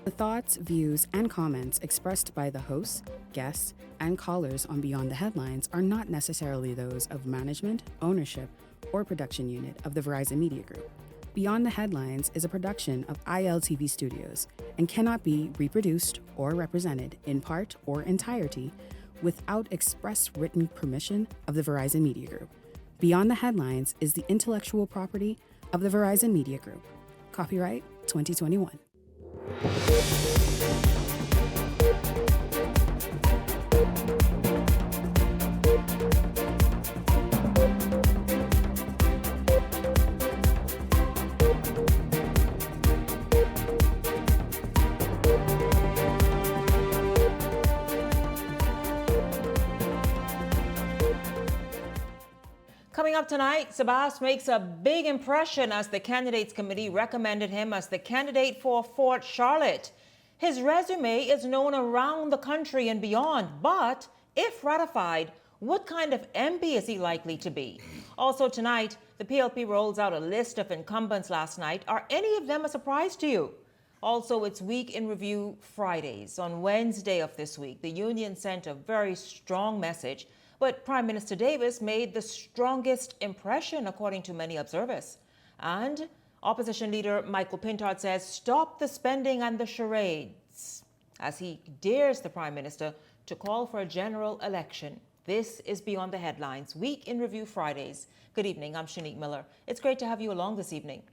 The thoughts, views, and comments expressed by the hosts, guests, and callers on Beyond the Headlines are not necessarily those of management, ownership, or production unit of the Verizon Media Group. Beyond the Headlines is a production of ILTV Studios and cannot be reproduced or represented in part or entirety without express written permission of the Verizon Media Group. Beyond the Headlines is the intellectual property of the Verizon Media Group. Copyright 2021. Coming up tonight, Sabas makes a big impression as the candidates committee recommended him as the candidate for Fort Charlotte. His resume is known around the country and beyond, but if ratified, what kind of MP is he likely to be? Also tonight, the PLP rolls out a list of incumbents last night. Are any of them a surprise to you? Also, it's Week in Review Fridays. On Wednesday of this week, the union sent a very strong message, but Prime Minister Davis made the strongest impression, according to many observers. And opposition leader Michael Pintard says, stop the spending and the charades, as he dares the Prime Minister to call for a general election. This is Beyond the Headlines, Week in Review Fridays. Good evening, I'm Shanique Miller. It's great to have you along this evening.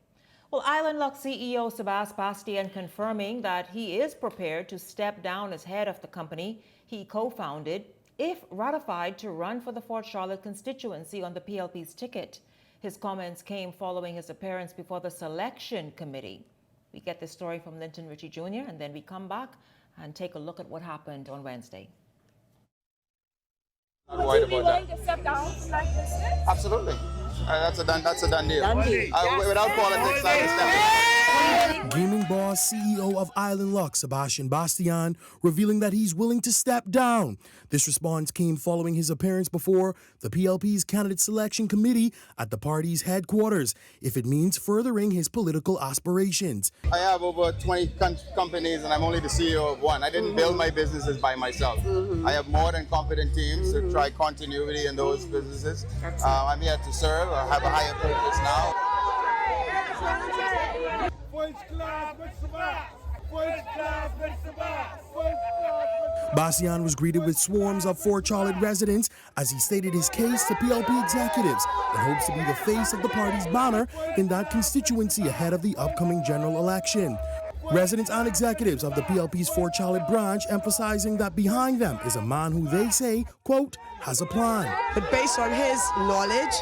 Well, Island Luck CEO Sabas Bastian confirming that he is prepared to step down as head of the company he co-founded if ratified to run for the Fort Charlotte constituency on the PLP's ticket. His comments came following his appearance before the selection committee. We get this story from Linton Ritchie Jr. and then we come back and take a look at what happened on Wednesday. Would you be willing to step down like this? Absolutely. That's a done deal. Without politics, I can step down. Gaming boss, CEO of Island Luck, Sebastian Bastian, revealing that he's willing to step down. This response came following his appearance before the PLP's candidate selection committee at the party's headquarters, if it means furthering his political aspirations. I have over 20 companies and I'm only the CEO of one. I didn't build my businesses by myself. I have more than competent teams to try continuity in those businesses. I'm here to serve. I have a higher purpose now. Bastian was greeted with swarms of Fort Charlotte residents as he stated his case to PLP executives and hopes to be the face of the party's banner in that constituency ahead of the upcoming general election. Residents and executives of the PLP's Fort Charlotte branch emphasizing that behind them is a man who they say, quote, has a plan. But based on his knowledge,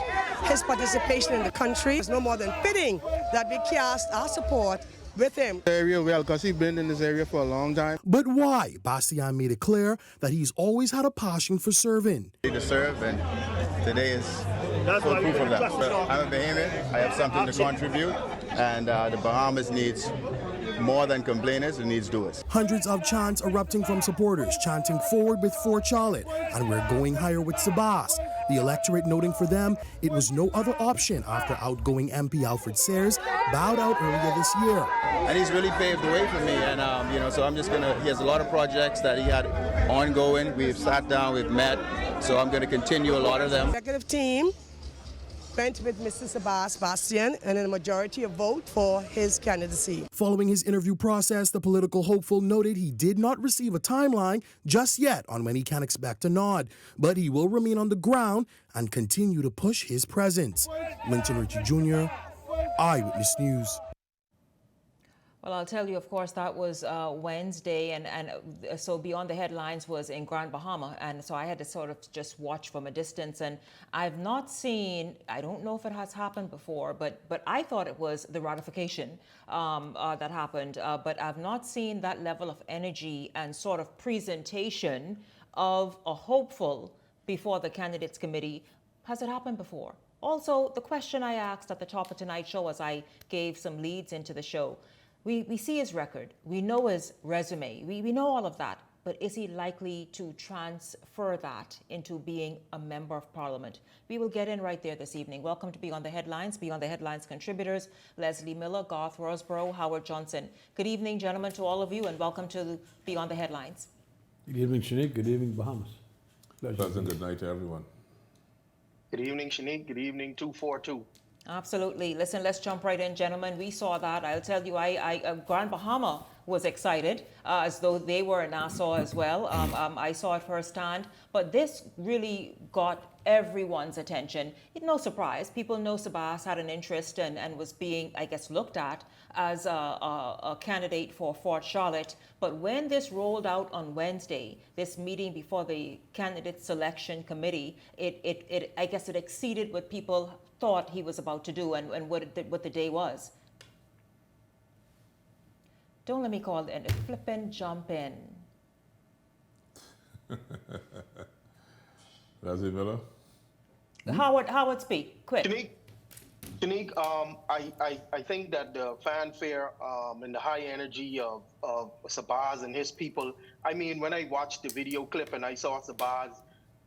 his participation in the country, it's no more than fitting that we cast our support with him. Area well, because he's been in this area for a long time. But why? Bastian made it clear that he's always had a passion for serving. To serve, and today is full proof of that. I'm a Bahamian. I have something to contribute, and the Bahamas needs more than complainers, it needs doers. Hundreds of chants erupting from supporters chanting forward with Fort Charlotte and we're going higher with Sabas. The electorate noting for them it was no other option after outgoing MP Alfred Sayers bowed out earlier this year. And he's really paved the way for me, and so I'm just gonna. He has a lot of projects that he had ongoing. We've sat down, we've met, so I'm gonna continue a lot of them. Executive team went with Mr. Sabas Bastian and a majority of vote for his candidacy. Following his interview process, the political hopeful noted he did not receive a timeline just yet on when he can expect a nod, but he will remain on the ground and continue to push his presence. Linton Ritchie Jr., Eyewitness News. Well, I'll tell you, of course, that was Wednesday, and so Beyond the Headlines was in Grand Bahama, and so I had to sort of just watch from a distance, and I've not seen, I don't know if it has happened before, but I thought it was the ratification that happened, but I've not seen that level of energy and sort of presentation of a hopeful before the candidates committee. Has it happened before? Also, the question I asked at the top of tonight's show as I gave some leads into the show, we see his record, we know his resume, we know all of that. but is he likely to transfer that into being a member of parliament? We will get in right there this evening. Welcome to Beyond the Headlines. Beyond the Headlines contributors, Leslie Miller, Garth Rosborough, Howard Johnson. Good evening, gentlemen, to all of you, and welcome to Beyond the Headlines. Good evening, Shanique. Good evening, Bahamas. Pleasant good night to everyone. Good evening, Shanique. Good evening, 242. Absolutely. Listen, let's jump right in, gentlemen. We saw that. I'll tell you, Grand Bahama was excited, as though they were in Nassau as well. I saw it firsthand. But this really got everyone's attention. No surprise. People know Sabas had an interest and was being, I guess, looked at as a candidate for Fort Charlotte. But when this rolled out on Wednesday, this meeting before the candidate selection committee, I guess it exceeded what people thought he was about to do and what the day was. Don't let me call it a flippin' jump in. Leslie Miller? Howard, speak, quick. Shanique, I think that the fanfare and the high energy of Sabaz and his people, I mean, when I watched the video clip and I saw Sabaz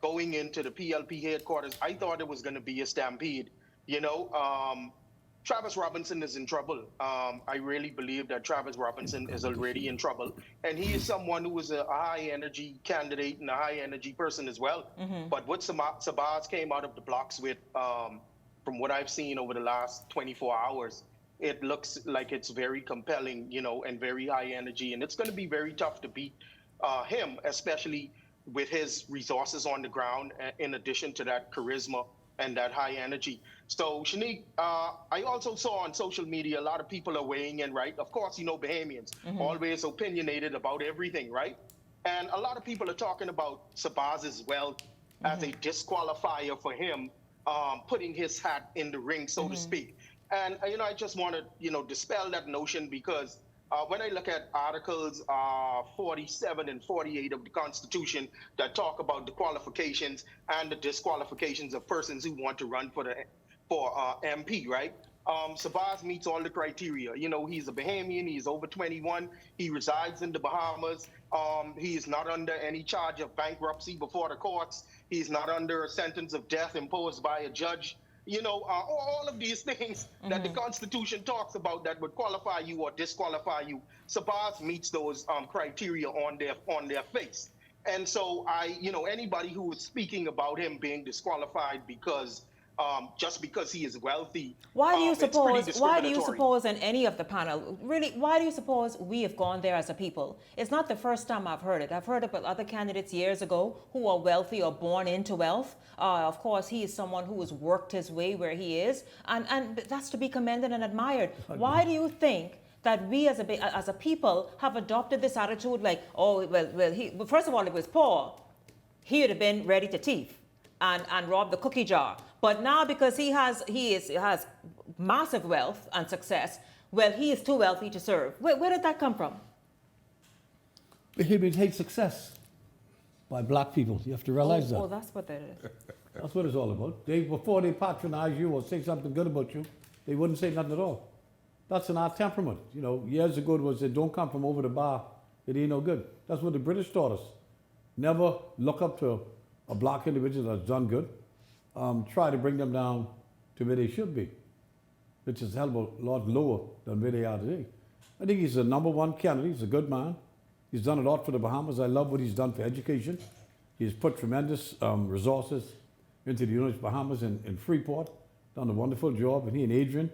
going into the PLP headquarters, I thought it was going to be a stampede. You know, Travis Robinson is in trouble. I really believe that Travis Robinson is already in trouble. And he is someone who is a high energy candidate and a high energy person as well. Mm-hmm. But what Sabaz came out of the blocks with, from what I've seen over the last 24 hours, it looks like it's very compelling, you know, and very high energy. And it's going to be very tough to beat him, especially with his resources on the ground, in addition to that charisma and that high energy. So, Shanique, I also saw on social media a lot of people are weighing in, right? Of course, you know, Bahamians, always opinionated about everything, right? And a lot of people are talking about Sabaz's wealth as a disqualifier for him putting his hat in the ring, so to speak. And, you know, I just want to, you know, dispel that notion because when I look at Articles 47 and 48 of the Constitution that talk about the qualifications and the disqualifications of persons who want to run for MP, right? Sabaz meets all the criteria. You know, he's a Bahamian, he's over 21, he resides in the Bahamas, he is not under any charge of bankruptcy before the courts, he's not under a sentence of death imposed by a judge. You know, all of these things that the Constitution talks about that would qualify you or disqualify you, Sabaz meets those criteria on their face. And so you know, anybody who is speaking about him being disqualified because just because he is wealthy. Why do you suppose, and any of the panel, really, why do you suppose we have gone there as a people? It's not the first time I've heard it. I've heard it with other candidates years ago who are wealthy or born into wealth. Of course, he is someone who has worked his way where he is, and that's to be commended and admired. Why do you think that we as a people have adopted this attitude like, oh, well, first of all, it was poor. He would have been ready to thief and rob the cookie jar. But now because he has massive wealth and success, well, he is too wealthy to serve. Where did that come from? He takes success by black people. You have to realize that. Oh, that's what that is. That's what it's all about. Before they patronize you or say something good about you, they wouldn't say nothing at all. That's in our temperament. You know, years ago it was, don't come from over the bar. It ain't no good. That's what the British taught us. Never look up to a black individual that's done good. Try to bring them down to where they should be, which is a hell of a lot lower than where they are today. I think he's the number one candidate. He's a good man. He's done a lot for the Bahamas. I love what he's done for education. He's put tremendous resources into the University of Bahamas in Freeport, done a wonderful job. And he and Adrian,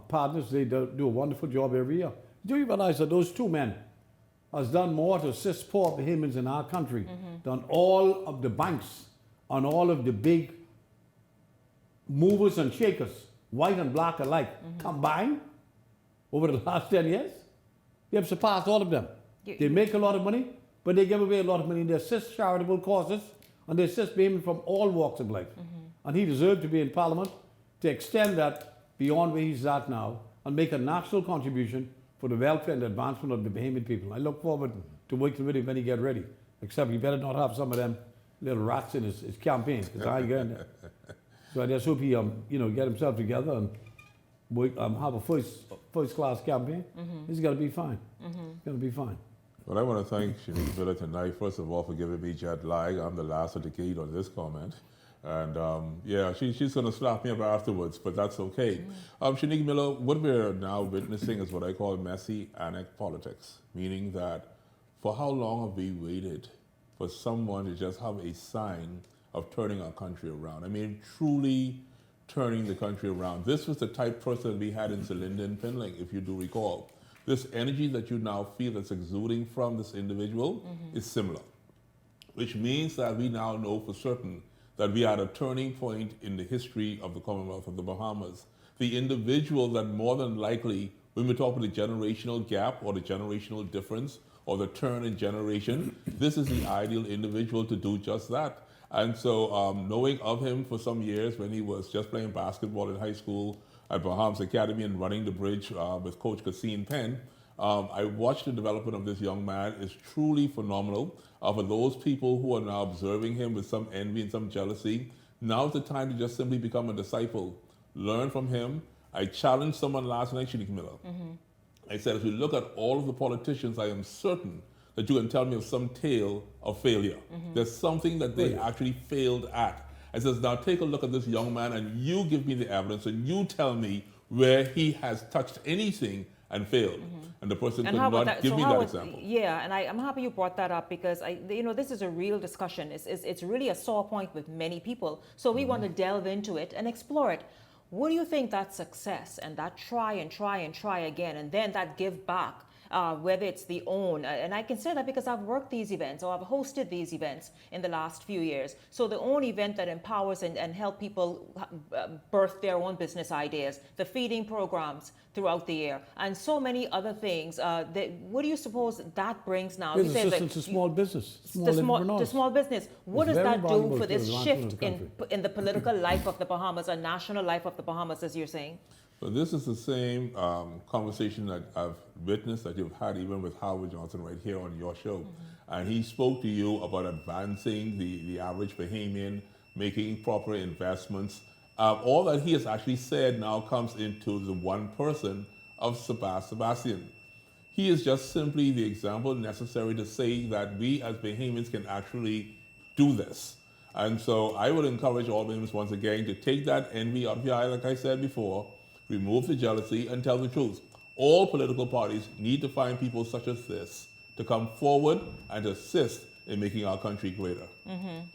partners, they do a wonderful job every year. Do you realize that those two men has done more to assist poor Bahamians in our country than all of the banks on all of the big movers and shakers, white and black alike, combined over the last 10 years? They have surpassed all of them. They make a lot of money, but they give away a lot of money. They assist charitable causes, and they assist women from all walks of life. And he deserved to be in Parliament to extend that beyond where he's at now and make a national contribution for the welfare and advancement of the Bahamian people. I look forward to working with him when he get ready, except he better not have some of them little rats in his campaign, because I ain't getting there. So I just hope he, get himself together and work, have a first-class campaign. He's got to be fine. He's going to be fine. Well, I want to thank Shanique Miller tonight, first of all, for giving me jet lag. I'm the last of the gate on this comment. And yeah, she's going to slap me up afterwards, but that's okay. Shanique Miller, what we're now witnessing is what I call messianic politics, meaning that for how long have we waited for someone to just have a sign of turning our country around? I mean, truly turning the country around. This was the type person we had in Celinda and Pinling, if you do recall. This energy that you now feel that's exuding from this individual is similar, which means that we now know for certain that we are at a turning point in the history of the Commonwealth of the Bahamas. The individual that more than likely, when we talk about the generational gap or the generational difference or the turn in generation, this is the ideal individual to do just that. And so knowing of him for some years when he was just playing basketball in high school at Bahamas Academy and running the bridge with Coach Cassine Penn, I watched the development of this young man. It's truly phenomenal. For those people who are now observing him with some envy and some jealousy, now's the time to just simply become a disciple. Learn from him. I challenged someone last night, Shanique Miller. I said, if you look at all of the politicians, I am certain that you can tell me of some tale of failure. There's something that they actually failed at. I says, now take a look at this young man and you give me the evidence and you tell me where he has touched anything and failed. And the person could not give me that example. Yeah, and I'm happy you brought that up because this is a real discussion. It's really a sore point with many people. So we want to delve into it and explore it. What do you think that success and that try and try again and then that give back, whether it's the own, and I can say that because I've worked these events or I've hosted these events in the last few years. So the own event that empowers and help people birth their own business ideas, the feeding programs throughout the year, and so many other things. What do you suppose that brings now? It's assistance to small business, the small business. What does that do for this shift in the political life of the Bahamas and national life of the Bahamas, as you're saying? So this is the same conversation that I've witnessed that you've had even with Howard Johnson right here on your show. And he spoke to you about advancing the average Bahamian, making proper investments. All that he has actually said now comes into the one person of Sebastian. He is just simply the example necessary to say that we as Bahamians can actually do this. And so I would encourage all Bahamians once again to take that envy out of your eye, like I said before, remove the jealousy and tell the truth. All political parties need to find people such as this to come forward and assist in making our country greater.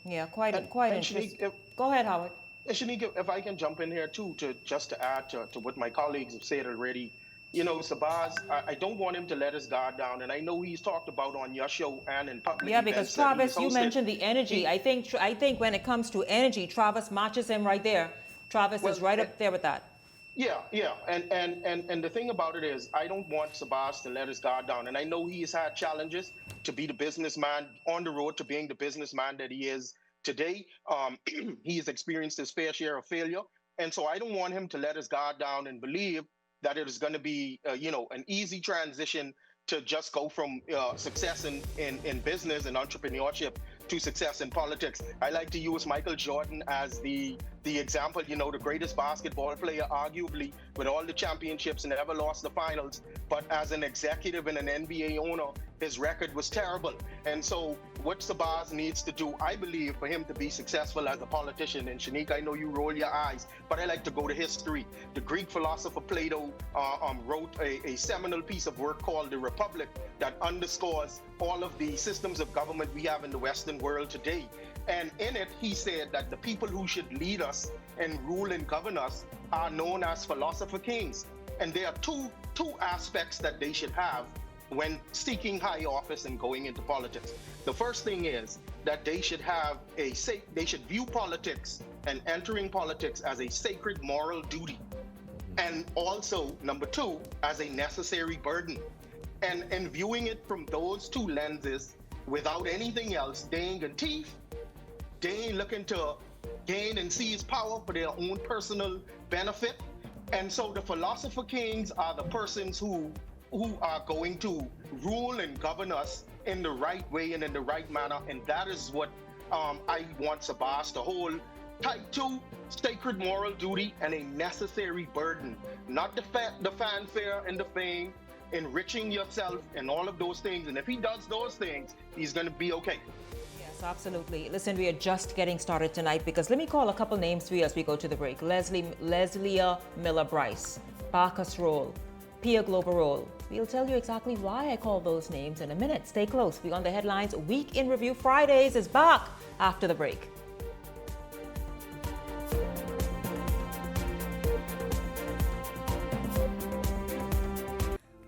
Yeah, quite interesting. Go ahead, Howard. Shanique, if I can jump in here too, to add to what my colleagues have said already. Sabaz, I don't want him to let his guard down, and I know he's talked about on your show and in public. Yeah, because Travis, you mentioned the energy. I think when it comes to energy, Travis matches him right there. Travis is right up there with that. Yeah, and the thing about it is, I don't want Sabaz to let his guard down, and I know he has had challenges to be the businessman on the road to being the businessman that he is today. He has experienced his fair share of failure, and so I don't want him to let his guard down and believe that it is going to be, an easy transition to just go from success in business and entrepreneurship to success in politics. I like to use Michael Jordan as the example, the greatest basketball player, arguably, with all the championships and never lost the finals. But as an executive and an NBA owner, his record was terrible. And so what Sabaz needs to do, I believe, for him to be successful as a politician, and Shanique, I know you roll your eyes, but I like to go to history. The Greek philosopher Plato wrote a seminal piece of work called The Republic that underscores all of the systems of government we have in the Western world today. And in it, he said that the people who should lead us and rule and govern us are known as philosopher kings. And there are two aspects that they should have when seeking high office and going into politics. The first thing is that they should have they should view politics and entering politics as a sacred moral duty. And also, number two, as a necessary burden. And viewing it from those two lenses, without anything else, they ain't got teeth. They ain't looking to gain and seize power for their own personal benefit. And so the philosopher kings are the persons who are going to rule and govern us in the right way and in the right manner. And that is what I want Sabaz to hold tight to: sacred moral duty and a necessary burden. Not the fanfare and the fame enriching yourself and all of those things. And if he does those things, he's going to be okay. Yes, absolutely. Listen, we are just getting started tonight because let me call a couple names for you as we go to the break. Leslie Miller Bryce, Bacchus Roll, Pia Global Roll. We'll tell you exactly why I call those names in a minute. Stay close. Beyond the Headlines Week in Review Fridays is back after the break.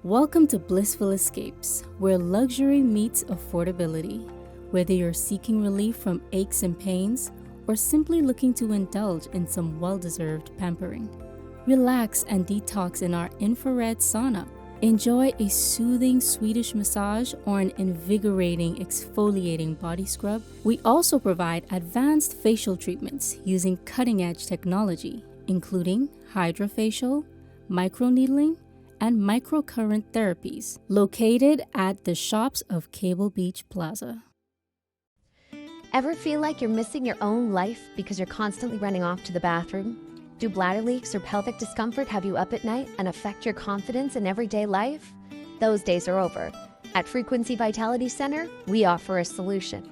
Welcome to Blissful Escapes, where luxury meets affordability. Whether you're seeking relief from aches and pains or simply looking to indulge in some well-deserved pampering, relax and detox in our infrared sauna. Enjoy a soothing Swedish massage or an invigorating exfoliating body scrub. We also provide advanced facial treatments using cutting-edge technology, including hydrofacial, microneedling, and microcurrent therapies, located at the shops of Cable Beach Plaza. Ever feel like you're missing your own life because you're constantly running off to the bathroom? Do bladder leaks or pelvic discomfort have you up at night and affect your confidence in everyday life? Those days are over. At Frequency Vitality Center, we offer a solution.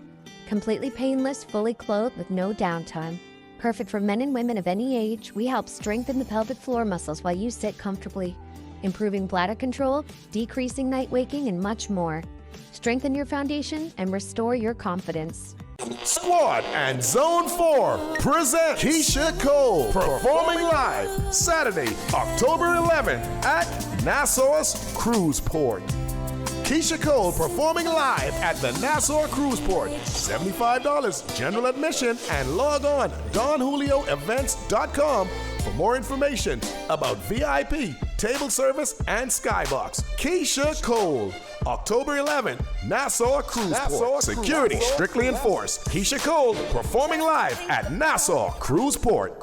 Completely painless, fully clothed with no downtime. Perfect for men and women of any age, we help strengthen the pelvic floor muscles while you sit comfortably, improving bladder control, decreasing night waking, and much more. Strengthen your foundation and restore your confidence. Squad and Zone 4 present Keisha Cole performing live Saturday, October 11th at Nassau's Cruise Port. Keisha Cole performing live at the Nassau Cruise Port. $75 general admission and log on donjulioevents.com for more information about VIP, table service, and skybox. Keisha Cole, October 11th, Nassau Cruise Port. Security strictly enforced. Keisha Cole performing live at Nassau Cruise Port.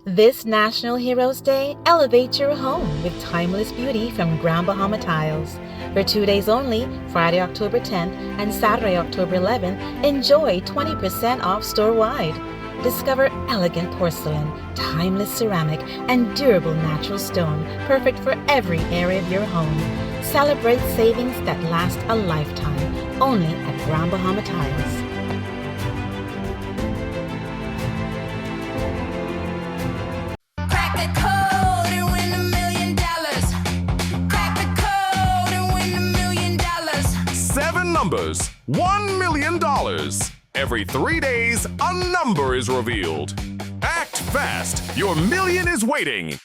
This National Heroes Day, elevate your home with timeless beauty from Grand Bahama Tiles. For 2 days only, Friday, October 10th and Saturday, October 11th, enjoy 20% off store-wide. Discover elegant porcelain, timeless ceramic, and durable natural stone, perfect for every area of your home. Celebrate savings that last a lifetime, only at Grand Bahama Tiles. Numbers, $1 million. Every 3 days, a number is revealed. Act fast. Your million is waiting.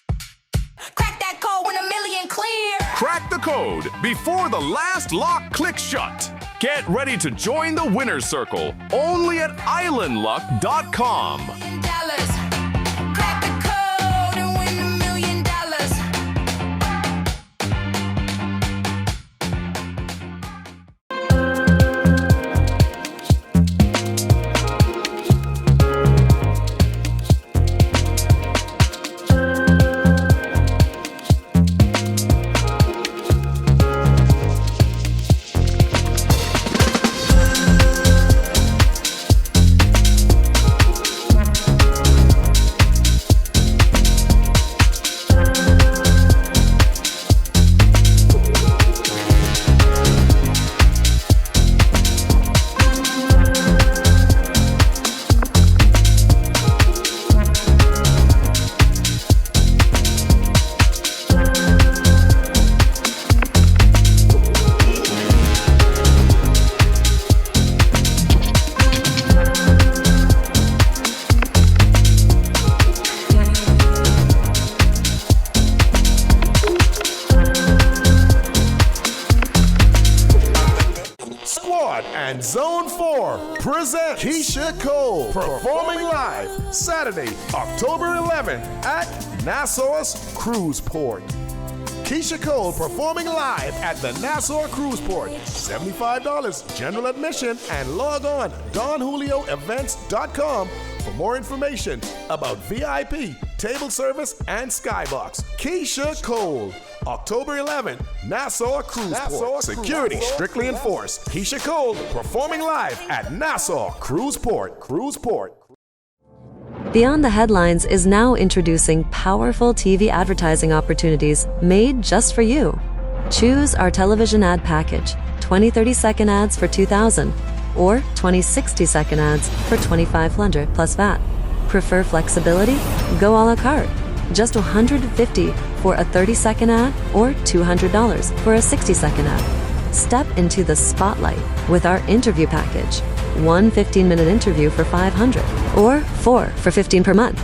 Crack that code when $1 million clear. Crack the code before the last lock clicks shut. Get ready to join the winner's circle only at islandluck.com. Crack the code and win $1 million. And Zone 4 present Keisha Cole performing live Saturday, October 11th at Nassau's Cruise Port. Keisha Cole performing live at the Nassau Cruise Port. $75 general admission and log on donjulioevents.com for more information about VIP, table service, and skybox. Keisha Cole, October 11th, Nassau Cruise Port. Security strictly enforced. Keisha Cole performing live at Nassau Cruise Port. Beyond the Headlines is now introducing powerful TV advertising opportunities made just for you. Choose our television ad package, 20 30-second ads for $2,000 or 20 60-second ads for $2,500 plus VAT. Prefer flexibility? Go a la carte. Just $150 for a 30-second ad or $200 for a 60-second ad. Step into the spotlight with our interview package. One 15-minute interview for $500 or 4 for $15 per month.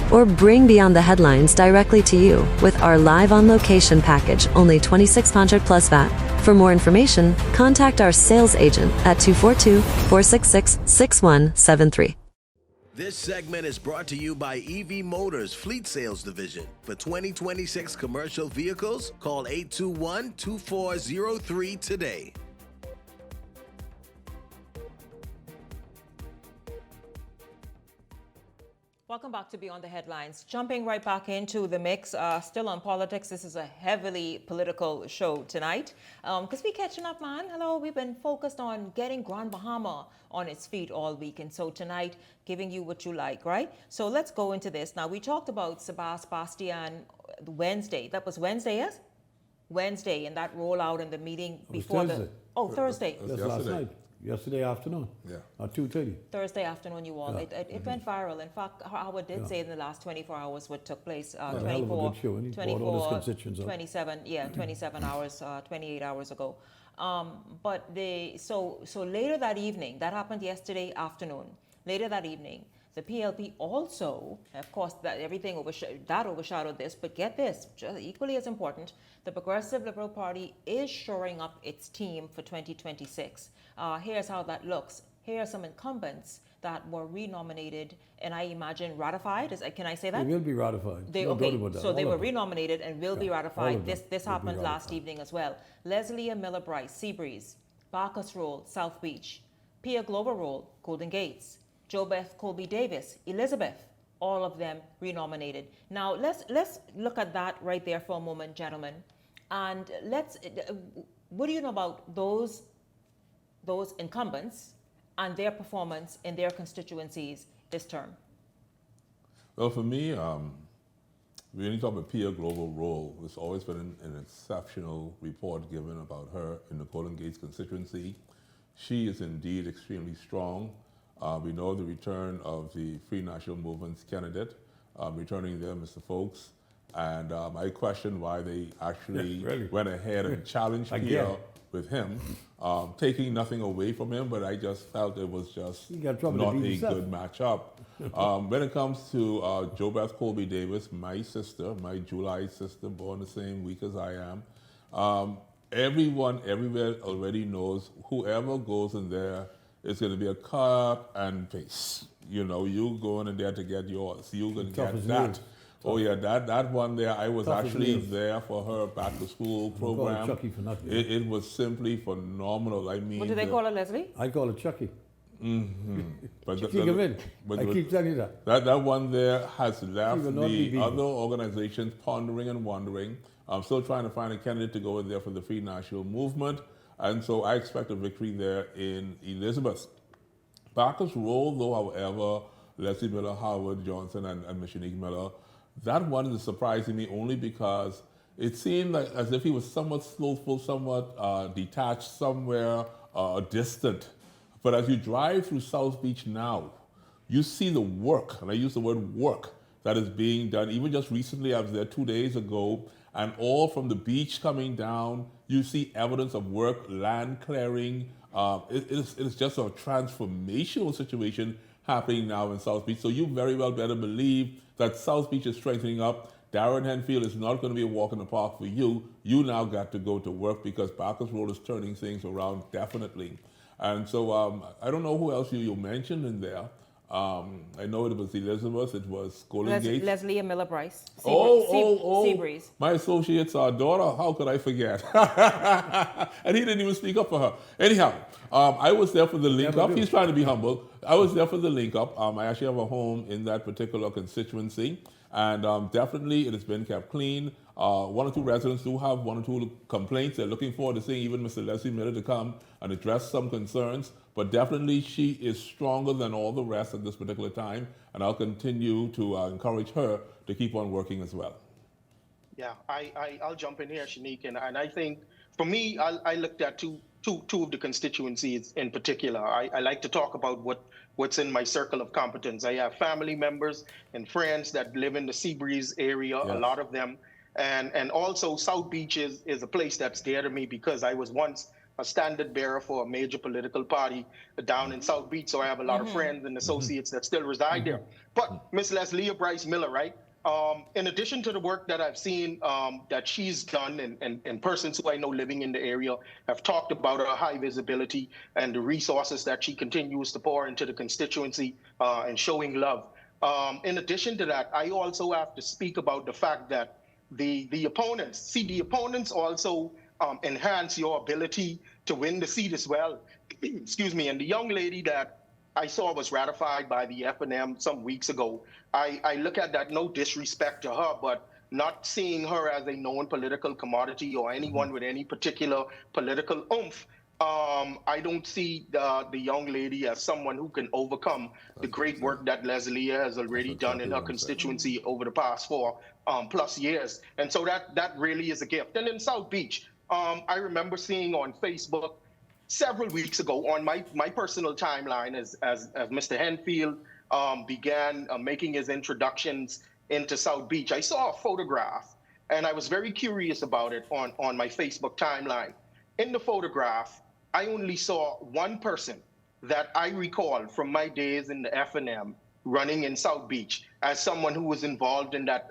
Or bring Beyond the Headlines directly to you with our live on location package, only $2,600 plus VAT. For more information, contact our sales agent at 242-466-6173. This segment is brought to you by EV Motors Fleet Sales Division. For 2026 commercial vehicles, call 821-2403 today. Welcome back to Beyond the Headlines. Jumping right back into the mix, still on politics. This is a heavily political show tonight. Because we're catching up, man. Hello, we've been focused on getting Grand Bahama on its feet all week. And so tonight, giving you what you like, right? So let's go into this. Now, we talked about Sebastian Wednesday. That was Wednesday, yes? Wednesday, and that rollout in the meeting before Thursday. Thursday. That's last night. Yesterday afternoon. Yeah. At 2:30. Thursday afternoon, you all. Yeah. It went viral. In fact, Howard did say in the last 24 hours what took place. 24, 27 hours, 28 hours ago. But so later that evening, that happened yesterday afternoon. Later that evening, the PLP also, of course, that everything overshadowed this. But get this, just equally as important, the Progressive Liberal Party is shoring up its team for 2026. Here's how that looks. Here are some incumbents that were renominated and I imagine ratified. Can I say that? They will be ratified. So they were renominated and will be ratified. This happened last evening as well. Leslie Miller Bryce, Seabreeze, Barkus Roll, South Beach, Pia Glover Roll, Golden Gates, JoBeth Colby Davis, Elizabeth, all of them renominated. Now let's look at that right there for a moment, gentlemen, and what do you know about those incumbents and their performance in their constituencies this term? Well, for me, when you talk about Pia Global Role, it's always been an exceptional report given about her in the Golden Gates constituency. She is indeed extremely strong. We know the return of the Free National Movement's candidate, returning there, Mr. Folks. And I question why they actually went ahead and challenged Pia with him, taking nothing away from him, but I just felt it was just not a good matchup. When it comes to JoBeth Colby Davis, my sister, my July sister, born the same week as I am, everyone everywhere already knows whoever goes in there is going to be a cut and paste. You know, you going in there to get yours. You're going to get that. Oh yeah, that one there, I was actually there for her back to school program. Chucky for nothing. It was simply phenomenal. I mean, What do they call her, Leslie? I call her Chucky. Mm-hmm. But I keep telling you that. That one there has left the other organizations pondering and wondering. I'm still trying to find a candidate to go in there for the Free National Movement. And so I expect a victory there in Elizabeth. Barker's role, though, however, Leslie Miller, Howard Johnson, and Shanique Miller, that one is surprising me only because it seemed like as if he was somewhat slothful, somewhat detached, somewhere distant. But as you drive through South Beach now, you see the work, and I use the word work, that is being done. Even just recently, I was there 2 days ago, and all from the beach coming down, you see evidence of work, land clearing. It is just a transformational situation happening now in South Beach. So you very well better believe that South Beach is strengthening up. Darren Henfield is not going to be a walk in the park for you. You now got to go to work because Barker's Road is turning things around definitely. And so I don't know who else you mentioned in there. I know it was Elizabeth, it was Golden Gates. Leslie and Miller Bryce. Seabreeze. My associate's daughter, how could I forget? And he didn't even speak up for her. Anyhow, I was there for the link up. He's trying to be humble. I was there for the link up. I actually have a home in that particular constituency. And definitely it has been kept clean. One or two residents do have one or two complaints. They're looking forward to seeing even Mr. Leslie Miller to come and address some concerns. But definitely she is stronger than all the rest at this particular time. And I'll continue to encourage her to keep on working as well. Yeah, I'll jump in here, Shanique, and I think for me, I looked at two of the constituencies in particular. I like to talk about what's in my circle of competence. I have family members and friends that live in the Seabreeze area, Yes. a lot of them, and also South Beach is a place that's dear to me because I was once a standard bearer for a major political party down in South Beach, so I have a lot of friends and associates that still reside there. But Miss Leslie Bryce Miller, right? In addition to the work that I've seen that she's done and persons who I know living in the area have talked about her high visibility and the resources that she continues to pour into the constituency and showing love. In addition to that, I also have to speak about the fact that the opponents also enhance your ability to win the seat as well. Excuse me. And the young lady that I saw was ratified by the F&M some weeks ago. I look at that, no disrespect to her, but not seeing her as a known political commodity or anyone with any particular political oomph. I don't see the young lady as someone who can overcome the great work that Leslie has already done in her constituency over the past 4+ years. And so that really is a gift. And in South Beach, I remember seeing on Facebook several weeks ago on my personal timeline as Mr. Henfield began making his introductions into South Beach, I saw a photograph and I was very curious about it on my Facebook timeline. In the photograph, I only saw one person that I recall from my days in the F&M running in South Beach as someone who was involved in that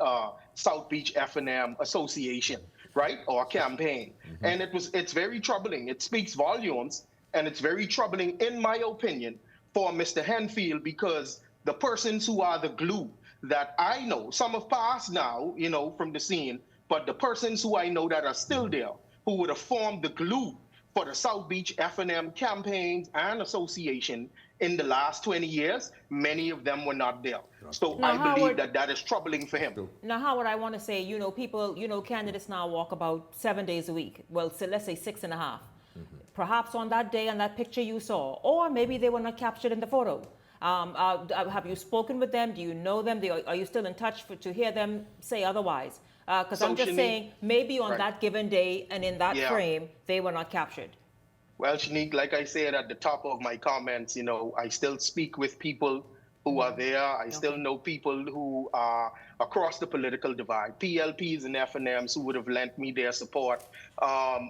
South Beach F&M association, right, or campaign. And it's very troubling. It speaks volumes, and it's very troubling, in my opinion, for Mr. Henfield, because the persons who are the glue that I know, some have passed now, from the scene, but the persons who I know that are still there, who would have formed the glue for the South Beach F&M campaigns and association in the last 20 years, many of them were not there. So Now, I believe Howard, that is troubling for him. Now, Howard, I want to say, people, candidates now walk about 7 days a week. Well, so let's say 6.5. Perhaps on that day, on that picture you saw, or maybe they were not captured in the photo. Have you spoken with them? Do you know them? Are you still in touch to hear them say otherwise? Because I'm just saying, maybe on that given day and in that frame, they were not captured. Well, Shanique, like I said at the top of my comments, I still speak with people who are there. I still know people who are across the political divide, PLPs and F&Ms who would have lent me their support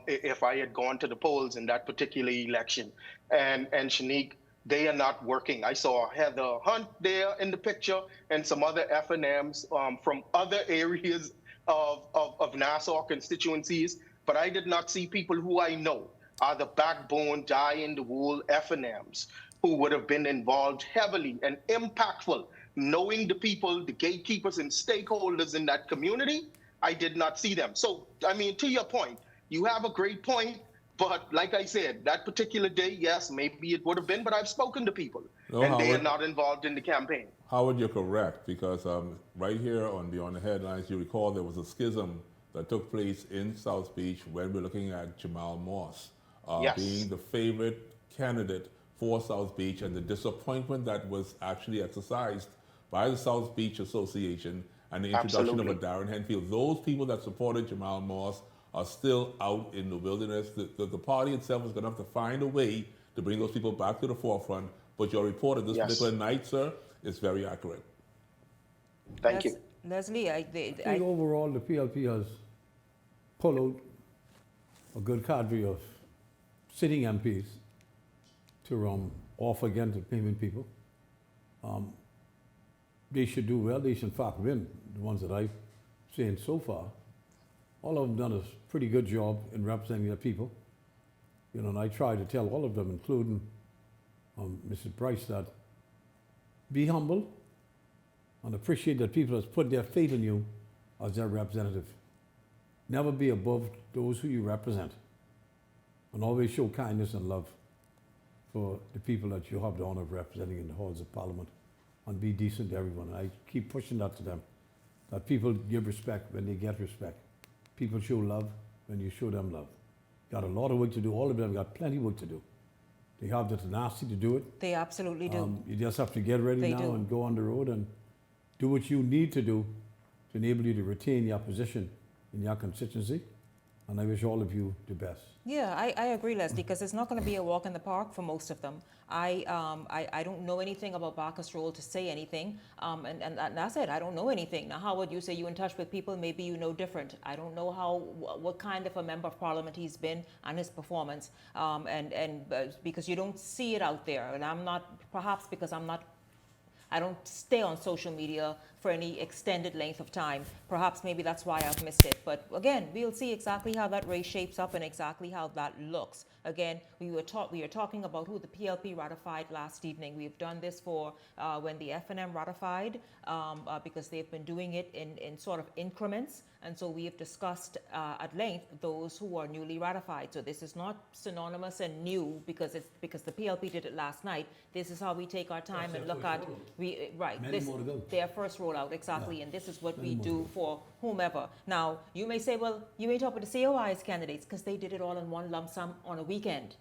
if I had gone to the polls in that particular election. And Shanique, they are not working. I saw Heather Hunt there in the picture and some other F&Ms from other areas of Nassau constituencies, but I did not see people who I know are the backbone, die-in-the-wool F&Ms who would have been involved heavily and impactful, knowing the people, the gatekeepers and stakeholders in that community. I did not see them. So, I mean, to your point, you have a great point, but like I said, that particular day, yes, maybe it would have been, but I've spoken to people, and Howard, they are not involved in the campaign. Howard, you're correct, because right here on Beyond the Headlines, you recall there was a schism that took place in South Beach when we're looking at Jamal Moss being the favorite candidate for South Beach, and the disappointment that was actually exercised by the South Beach Association and the introduction of a Darren Henfield. Those people that supported Jamal Moss are still out in the wilderness. The party itself is going to have to find a way to bring those people back to the forefront. But your report of this particular night, sir, is very accurate. Thank you. Leslie, I think overall the PLP has pulled out a good cadre of sitting MPs to off again to payment people. They should do well. They should in fact win, the ones that I've seen so far. All of them done a pretty good job in representing their people. And I try to tell all of them, including Mrs. Bryce, that be humble and appreciate that people have put their faith in you as their representative. Never be above those who you represent. And always show kindness and love for the people that you have the honor of representing in the halls of Parliament, and be decent to everyone. I keep pushing that to them, that people give respect when they get respect. people show love when you show them love. Got a lot of work to do. All of them got plenty of work to do. They have the tenacity to do it. They absolutely do. You just have to get ready They now do. and go on the road and do what you need to do to enable you to retain your position in your constituency. And I wish all of you the best. Yeah, I agree, Leslie, because it's not going to be a walk in the park for most of them. I don't know anything about Bacchus Roll to say anything, and that's it. I don't know anything. Now, how would you say you're in touch with people? Maybe you know different. I don't know what kind of a member of parliament he's been and his performance, because you don't see it out there, and I'm not, perhaps because I don't stay on social media for any extended length of time. Perhaps maybe that's why I've missed it. But again, we'll see exactly how that race shapes up and exactly how that looks. Again, we are talking about who the PLP ratified last evening. We've done this for when the FNM ratified, because they've been doing it in sort of increments. And so we have discussed at length those who are newly ratified. So this is not synonymous and new because the PLP did it last night. This is how we take our time and look at their first rollout, exactly. Yeah. And this is what we do for whomever. Now, you may say, well, you ain't talking to COI's candidates because they did it all in one lump sum on a weekend.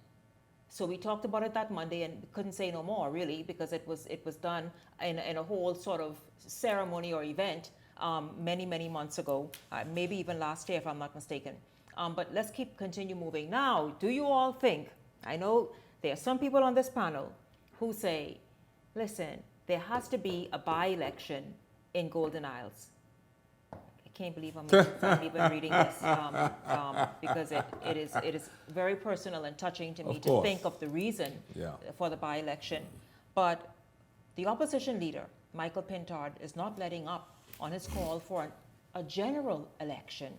So we talked about it that Monday and couldn't say no more, really, because it was done in a whole sort of ceremony or event many months ago, maybe even last year if I'm not mistaken. But let's continue moving. Now, do you all think, I know there are some people on this panel who say, listen, there has to be a by-election in Golden Isles. I can't believe I'm even reading this because it is very personal and touching to me to think of the reason for the by-election. But the opposition leader, Michael Pintard, is not letting up on his call for a general election.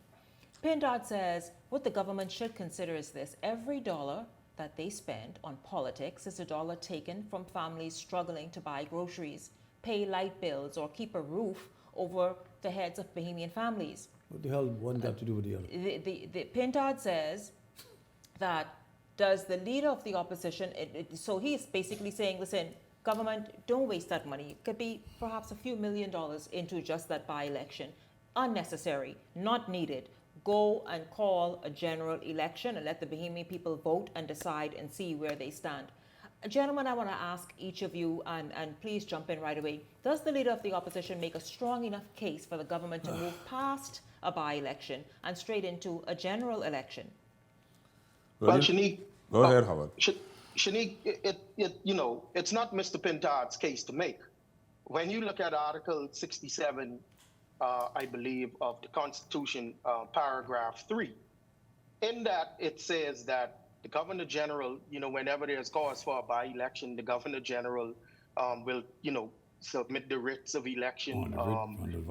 Pintard says what the government should consider is this: every dollar that they spend on politics is a dollar taken from families struggling to buy groceries, pay light bills, or keep a roof over the heads of Bahamian families. What the hell one got to do with the other? The Pintard says that does the leader of the opposition, so he's basically saying, listen, government, don't waste that money. It could be perhaps a few $1 million into just that by-election. Unnecessary, not needed. Go and call a general election and let the Bahamian people vote and decide and see where they stand. Gentlemen, I want to ask each of you, and please jump in right away. Does the leader of the opposition make a strong enough case for the government to move past a by-election and straight into a general election? Well, Shanique, go ahead, Howard. Shanique, it's not Mr. Pintard's case to make. When you look at Article 67, I believe, of the Constitution, paragraph 3, in that it says that the Governor General, whenever there's cause for a by-election, the Governor General will, submit the writs of election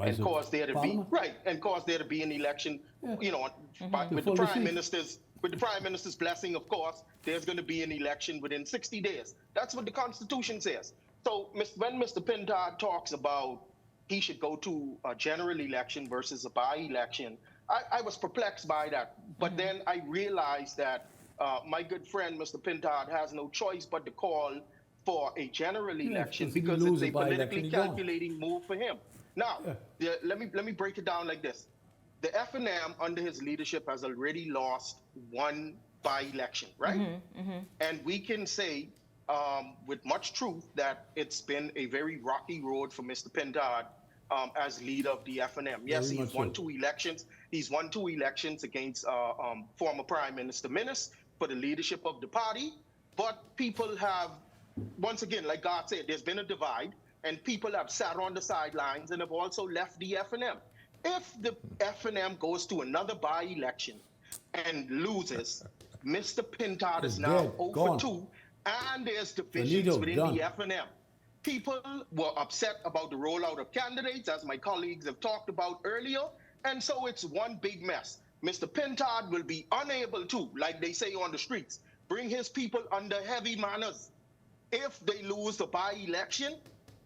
and cause there to be an election, with the Prime Minister's. With the Prime Minister's blessing, of course, there's going to be an election within 60 days. That's what the Constitution says. So when Mr. Pintard talks about he should go to a general election versus a by-election, I was perplexed by that. But then I realized that my good friend, Mr. Pintard, has no choice but to call for a general election because it's a politically calculating move for him. Now, let me break it down like this. The FNM, under his leadership, has already lost one by-election, right? And we can say with much truth that it's been a very rocky road for Mr. Pintard as leader of the FNM. Yes, he's won 2 elections. He's won 2 elections against former Prime Minister Minnis for the leadership of the party. But people have, once again, like God said, there's been a divide, and people have sat on the sidelines and have also left the FNM. If the FNM goes to another by-election and loses, Mr. Pintard is now 0-2, and there's divisions within the FNM. People were upset about the rollout of candidates, as my colleagues have talked about earlier, and so it's one big mess. Mr. Pintard will be unable to, like they say on the streets, bring his people under heavy manners. If they lose the by-election,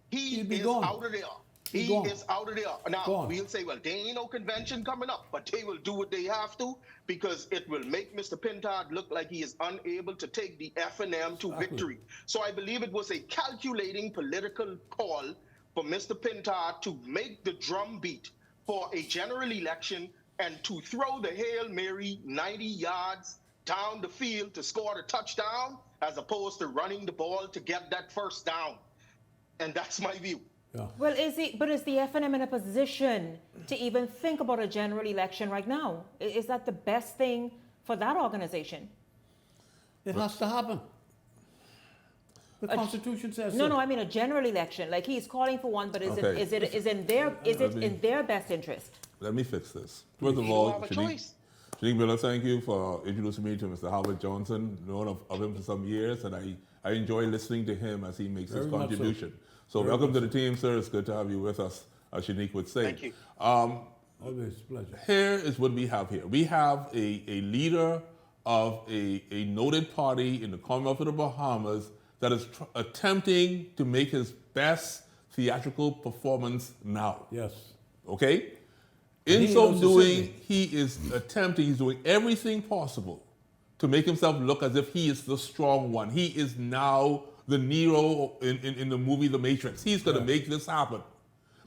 he is out of there. He is out of there. Now, we'll say, well, there ain't no convention coming up, but they will do what they have to because it will make Mr. Pintard look like he is unable to take the FNM to victory. So I believe it was a calculating political call for Mr. Pintard to make the drum beat for a general election and to throw the Hail Mary 90 yards down the field to score the touchdown as opposed to running the ball to get that first down. And that's my view. Yeah. Well, is the FNM in a position to even think about a general election right now? Is that the best thing for that organization? It has to happen. The Constitution says so. No, I mean a general election. Like he's calling for one, but is it in their best interest? Let me fix this. First of all, Shanique Miller, thank you for introducing me to Mr. Howard Johnson. Known of him for some years, and I enjoy listening to him as he makes his contribution. So welcome to the team, sir. It's good to have you with us, as Shanique would say. Thank you. Always a pleasure. Here is what we have here. We have a leader of a noted party in the Commonwealth of the Bahamas that is attempting to make his best theatrical performance now. Yes. Okay? In so doing, he's doing everything possible to make himself look as if he is the strong one. He is now the Nero in the movie The Matrix. He's going to make this happen.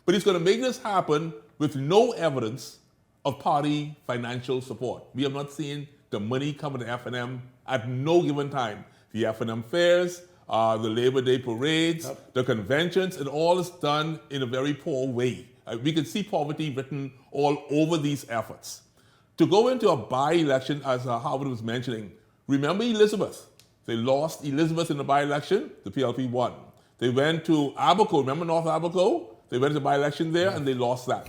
But he's going to make this happen with no evidence of party financial support. We have not seen the money coming to FNM at no given time. The FNM fairs, the Labor Day parades, the conventions, and all is done in a very poor way. We can see poverty written all over these efforts. To go into a by-election, as Howard was mentioning, remember Elizabeth. They lost Elizabeth in the by-election, the PLP won. They went to Abaco, remember North Abaco? They went to the by-election there and they lost that.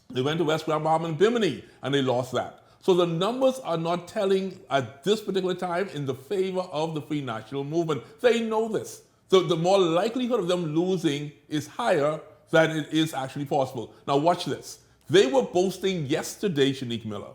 They went to West Grand Bahama and Bimini and they lost that. So the numbers are not telling at this particular time in the favor of the Free National Movement. They know this. So the more likelihood of them losing is higher than it is actually possible. Now watch this. They were boasting yesterday, Shanique Miller,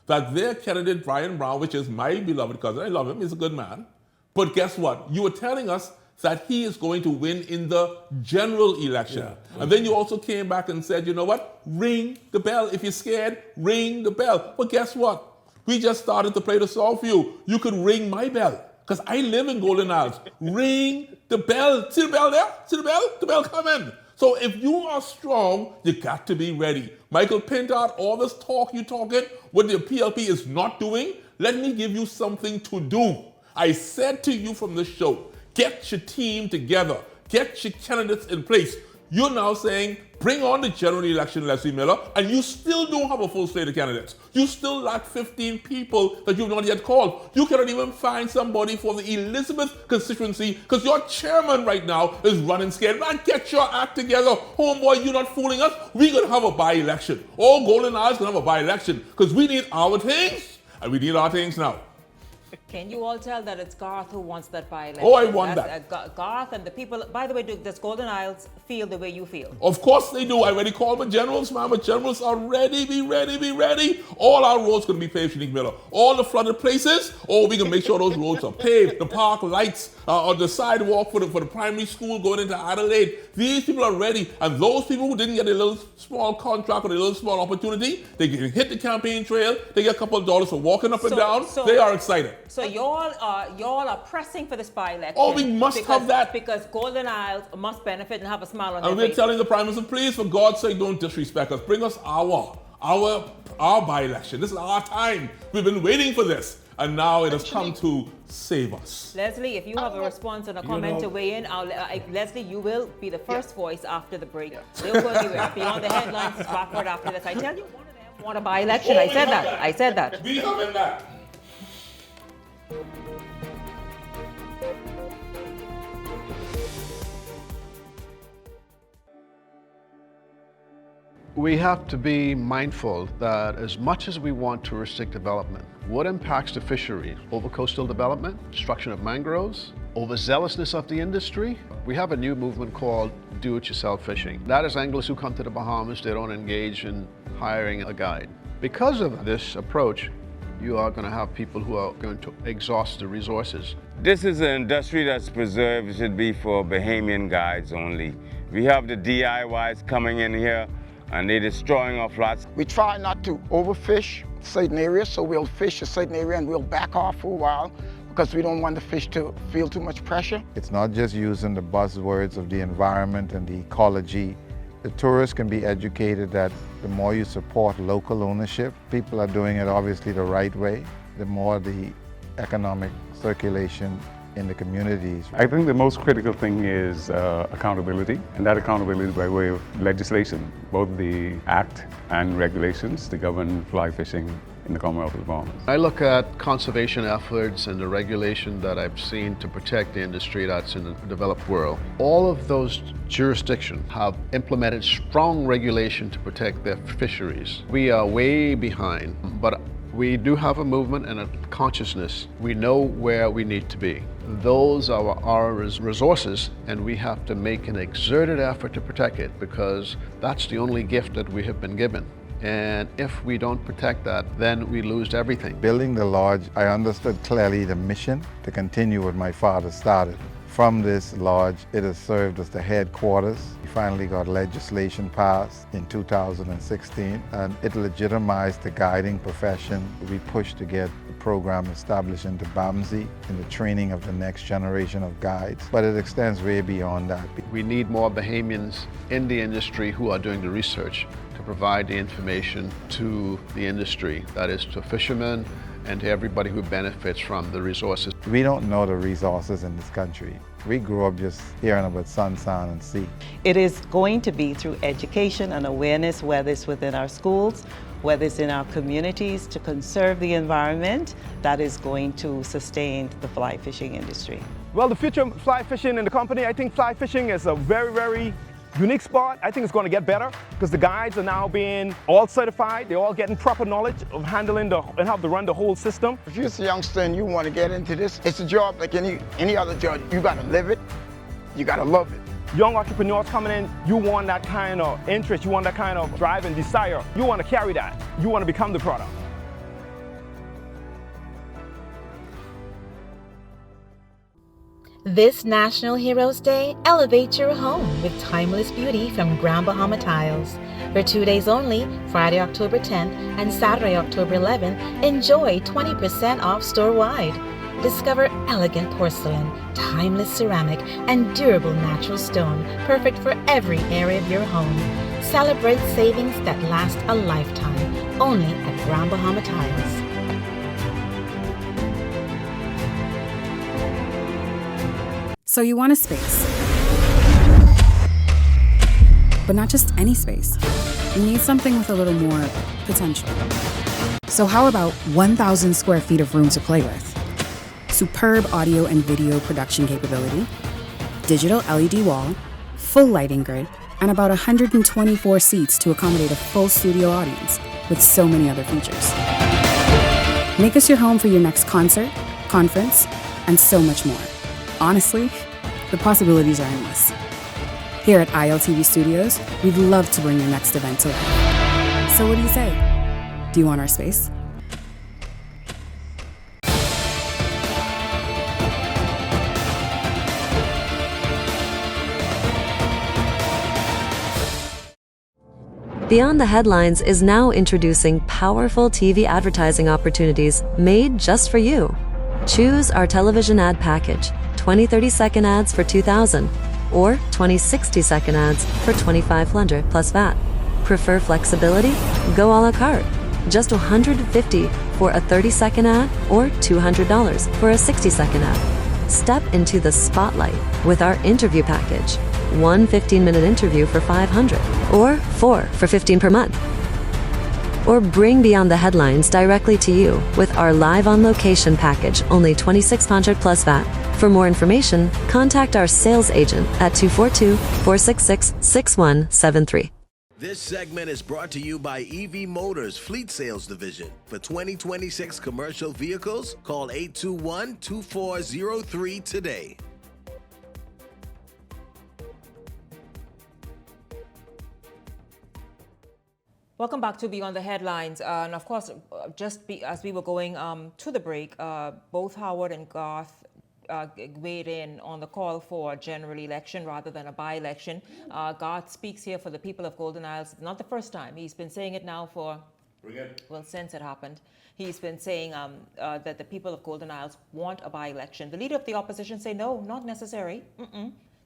that their candidate, Brian Brown, which is my beloved cousin, I love him, he's a good man, but guess what? You were telling us that he is going to win in the general election. Yeah. And then you also came back and said, you know what? Ring the bell. If you're scared, ring the bell. But guess what? We just started to play the song for you. You could ring my bell, because I live in Golden Isles. Ring the bell. See the bell there? See the bell? The bell come in. So if you are strong, you got to be ready. Michael Pintard, all this talk you talking, what the PLP is not doing, let me give you something to do. I said to you from the show, get your team together. Get your candidates in place. You're now saying, bring on the general election, Leslie Miller, and you still don't have a full slate of candidates. You still lack 15 people that you've not yet called. You cannot even find somebody for the Elizabeth constituency because your chairman right now is running scared. Man, get your act together. Homeboy, you're not fooling us. We're going to have a by-election. All Golden Isles going to have a by-election because we need our things, and we need our things now. Can you all tell that it's Garth who wants that by-election? Oh, I want that. Garth and the people, by the way, does Golden Isles feel the way you feel? Of course they do. I already called my generals, man. My generals are ready. Be ready, be ready. All our roads going to be paved, Shanique Miller. All the flooded places, we can make sure those roads are paved. The park lights, on the sidewalk for the primary school going into Adelaide. These people are ready. And those people who didn't get a little small contract or a little small opportunity, they can hit the campaign trail. They get a couple of dollars for walking up and down. They are excited. So y'all are pressing for this by-election. Oh, we must have that. Because Golden Isles must benefit and have a smile on their face. And we're telling the Prime Minister, please, for God's sake, don't disrespect us. Bring us our by-election. This is our time. We've been waiting for this. And now it has come to save us. Leslie, if you have a response and a comment to weigh in, Leslie, you will be the first voice after the break. They'll go anywhere. Beyond the Headlines is backward after this. I tell you, one of them want a by-election. I said that. We have that. We have to be mindful that as much as we want touristic development, what impacts the fishery? Over-coastal development, destruction of mangroves, overzealousness of the industry. We have a new movement called do-it-yourself fishing. That is anglers who come to the Bahamas, they don't engage in hiring a guide. Because of this approach, you are going to have people who are going to exhaust the resources. This is an industry that's preserved. It should be for Bahamian guides only. We have the DIYs coming in here and they're destroying our flats. We try not to overfish certain areas, so we'll fish a certain area and we'll back off for a while because we don't want the fish to feel too much pressure. It's not just using the buzzwords of the environment and the ecology The tourists can be educated that the more you support local ownership, people are doing it obviously the right way, the more the economic circulation in the communities. I think the most critical thing is accountability, and that accountability by way of legislation, both the Act and regulations to govern fly fishing in the Commonwealth of the Bahamas. I look at conservation efforts and the regulation that I've seen to protect the industry that's in the developed world. All of those jurisdictions have implemented strong regulation to protect their fisheries. We are way behind, but we do have a movement and a consciousness. We know where we need to be. Those are our resources, and we have to make an exerted effort to protect it because that's the only gift that we have been given. And if we don't protect that, then we lose everything. Building the lodge, I understood clearly the mission to continue what my father started. From this lodge, it has served as the headquarters. We finally got legislation passed in 2016, and it legitimized the guiding profession. We pushed to get the program established into BAMSI in the training of the next generation of guides, but it extends way beyond that. We need more Bahamians in the industry who are doing the research to provide the information to the industry, that is to fishermen and to everybody who benefits from the resources. We don't know the resources in this country. We grew up just hearing about sun, sand, and sea. It is going to be through education and awareness, whether it's within our schools, whether it's in our communities, to conserve the environment, that is going to sustain the fly fishing industry. Well, the future of fly fishing in the company, I think fly fishing is a very, very unique spot. I think it's going to get better because the guides are now being all certified. They're all getting proper knowledge of handling and how to run the whole system. If you're a youngster and you want to get into this, it's a job like any other job. You got to live it. You got to love it. Young entrepreneurs coming in, you want that kind of interest. You want that kind of drive and desire. You want to carry that. You want to become the product. This National Heroes Day, elevate your home with timeless beauty from Grand Bahama Tiles. For 2 days only, Friday, October 10th and Saturday, October 11th, enjoy 20% off store-wide. Discover elegant porcelain, timeless ceramic, and durable natural stone, perfect for every area of your home. Celebrate savings that last a lifetime, only at Grand Bahama Tiles. So you want a space. But not just any space. You need something with a little more potential. So how about 1,000 square feet of room to play with? Superb audio and video production capability, digital LED wall, full lighting grid, and about 124 seats to accommodate a full studio audience with so many other features. Make us your home for your next concert, conference, and so much more. Honestly, the possibilities are endless. Here at ILTV Studios, we'd love to bring your next event to life. So what do you say? Do you want our space? Beyond the Headlines is now introducing powerful TV advertising opportunities made just for you. Choose our television ad package, 20 30-second ads for $2,000 or 20 60-second ads for $2,500 plus VAT. Prefer flexibility? Go a la carte. Just $150 for a 30-second ad or $200 for a 60-second ad. Step into the spotlight with our interview package. 1 15-minute interview for $500 or 4 for $15 per month. Or bring Beyond the Headlines directly to you with our live on location package, only $2,600 plus VAT. For more information, contact our sales agent at 242-466-6173. This segment is brought to you by EV Motors Fleet Sales Division. For 2026 commercial vehicles, call 821-2403 today. Welcome back to Beyond the Headlines. And of course, as we were going to the break, both Howard and Garth weighed in on the call for a general election rather than a by-election. Garth speaks here for the people of Golden Isles. Not the first time. He's been saying it now since it happened. He's been saying that the people of Golden Isles want a by-election. The leader of the opposition say, no, not necessary.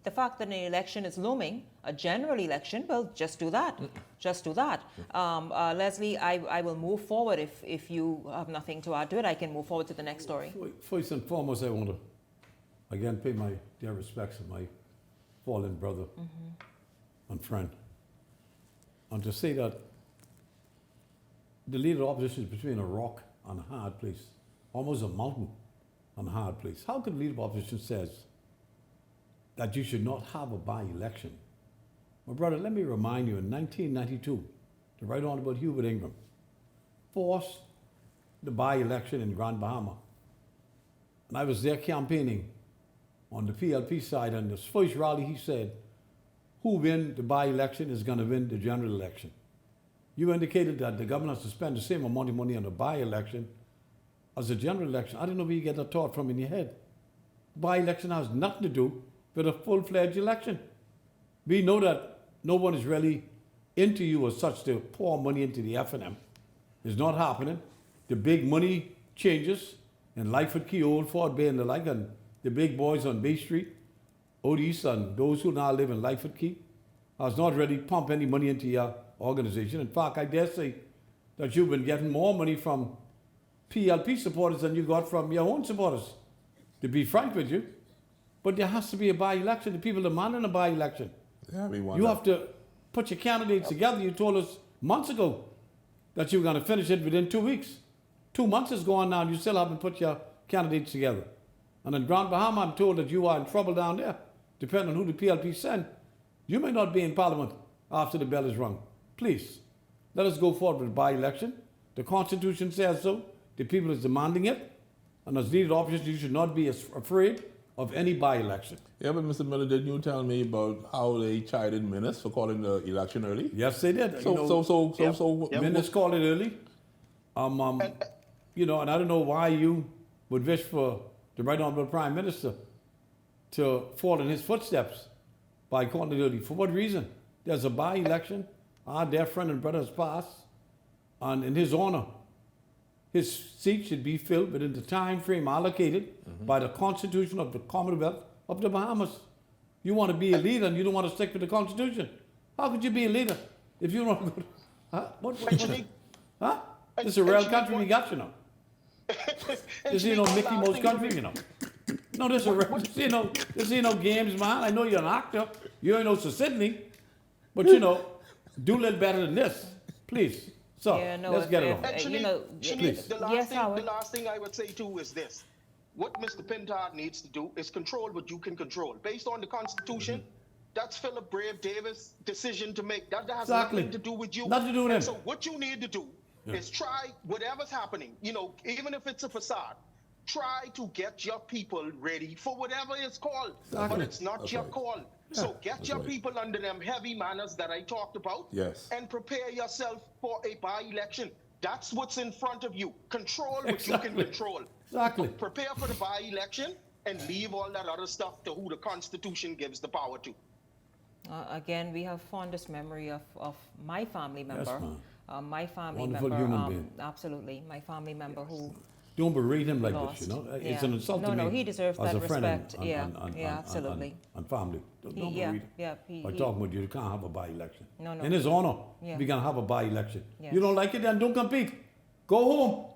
the fact that an election is looming, a general election, well, just do that. Just do that. Leslie, I will move forward. If you have nothing to add to it, I can move forward to the next story. First and foremost, I want to, again, pay my dear respects to my fallen brother and friend. And to say that the leader of opposition is between a rock and a hard place, almost a mountain and a hard place. How could the leader of opposition says that you should not have a by-election? My brother, let me remind you, in 1992, the Right Honorable Hubert Ingram forced the by-election in Grand Bahama. And I was there campaigning on the PLP side, and this first rally he said, who win the by-election is going to win the general election. You indicated that the governor has to spend the same amount of money on a by-election as a general election. I don't know where you get that thought from in your head. By-election has nothing to do with a full-fledged election. We know that no one is really into you as such to pour money into the F&M. It's not happening. The big money changes in Lightfoot Key, Old Fort Bay and the like, and the big boys on Bay Street, out east, and those who now live in Lightfoot Key, has not really pumped any money into your organization. In fact, I dare say that you've been getting more money from PLP supporters than you got from your own supporters, to be frank with you. But there has to be a by-election. The people demanding a by-election. Yeah, we want you that. have to put your candidates together. You told us months ago that you were going to finish it within 2 weeks. 2 months has gone now, and you still haven't put your candidates together. And in Grand Bahama, I'm told that you are in trouble down there, depending on who the PLP send. You may not be in Parliament after the bell is rung. Please, let us go forward with a by-election. The Constitution says so. The people is demanding it. And as leader of opposition, you should not be afraid of any by-election. Yeah, but Mr. Miller, didn't you tell me about how they chided Minnis for calling the election early? Yes, they did. So Minnis called it early. You know, and I don't know why you would wish for the Right Honorable Prime Minister to fall in his footsteps by calling it early. For what reason? There's a by-election. Our dear friend and brother has passed. And in his honor, his seat should be filled within the time frame allocated by the Constitution of the Commonwealth of the Bahamas. You want to be a leader and you don't want to stick with the Constitution. How could you be a leader if you don't? Huh? This is a real country we got, you know. This ain't no Mickey Mouse country, you know. No, this ain't no games, man. I know you're an actor. You ain't no Sir Sidney. But, you know, do a little better than this, please. So, let's get it on. Shanique, the last thing I would say too is this. What Mr. Pintard needs to do is control what you can control. Based on the Constitution, that's Philip Brave Davis' decision to make. That has nothing to do with you. Nothing to do with him. So what you need to do is try whatever's happening, you know, even if it's a facade, try to get your people ready for whatever it's called. But it's not your call. So get your people under them heavy manners that I talked about and prepare yourself for a by-election. That's what's in front of you. Control what you can control. Prepare for the by-election and leave all that other stuff to who the Constitution gives the power to. Again, we have fondest memory of my family member. Yes, my family wonderful member. Human being. Absolutely. My family member who... Don't berate him like lost. this, you know. It's an insult to me. No, he deserves as that a friend respect. And, Absolutely. And family. Don't berate him. By talking with you can't have a by-election. No. In his honor, we can have a by-election. Yes. You don't like it, then don't compete. Go home.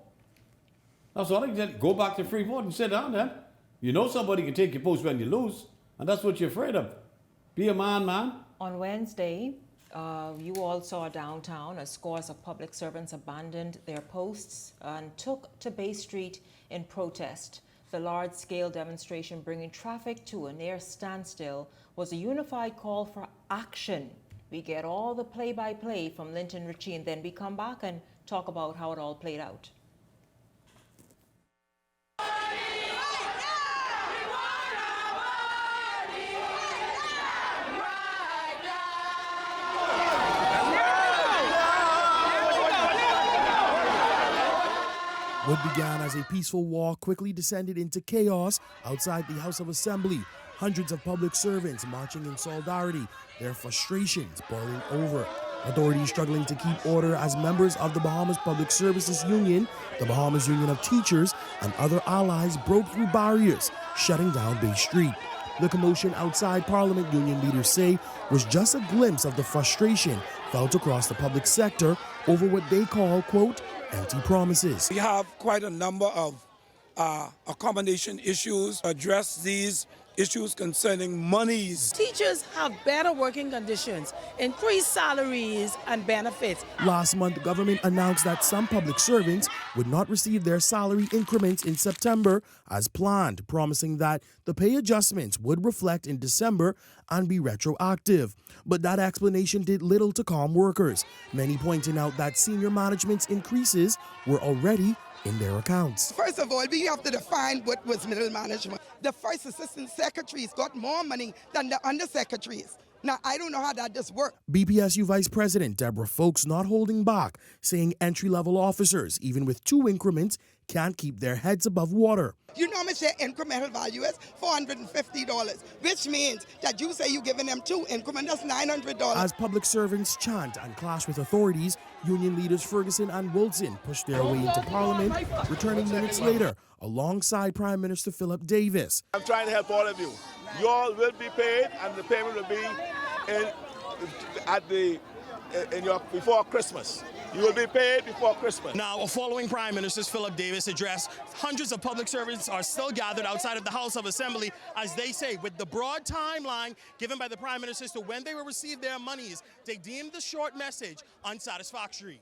That's all I can say. Go back to Freeport and sit down then. You know somebody can take your post when you lose, and that's what you're afraid of. Be a man. On Wednesday, you all saw downtown as scores of public servants abandoned their posts and took to Bay Street in protest. The large-scale demonstration bringing traffic to a near standstill was a unified call for action. We get all the play-by-play from Linton Ritchie, and then we come back and talk about how it all played out. What began as a peaceful walk quickly descended into chaos outside the House of Assembly. Hundreds of public servants marching in solidarity, their frustrations boiling over. Authorities struggling to keep order as members of the Bahamas Public Services Union, the Bahamas Union of Teachers, and other allies broke through barriers, shutting down Bay Street. The commotion outside Parliament, union leaders say, was just a glimpse of the frustration felt across the public sector over what they call, quote, empty promises. We have quite a number of accommodation issues, address these issues concerning monies. Teachers have better working conditions, increased salaries and benefits. Last month, the government announced that some public servants would not receive their salary increments in September as planned, promising that the pay adjustments would reflect in December and be retroactive. But that explanation did little to calm workers, many pointing out that senior management's increases were already in their accounts. First of all, we have to define what was middle management. The first assistant secretaries got more money than the undersecretaries. Now, I don't know how that just works. BPSU Vice President Deborah Folks not holding back, saying entry-level officers, even with 2 increments, can't keep their heads above water. You know how much their incremental value is? $450, which means that you say you're giving them 2 increments, that's $900. As public servants chant and clash with authorities, union leaders Ferguson and Wilson pushed their way into Parliament, returning minutes later alongside Prime Minister Philip Davis. I'm trying to help all of you. You all will be paid, and the payment will be before Christmas. You will be paid before Christmas. Now, following Prime Minister's Philip Davis' address, hundreds of public servants are still gathered outside of the House of Assembly, as they say, with the broad timeline given by the Prime Minister as to when they will receive their monies, they deemed the short message unsatisfactory.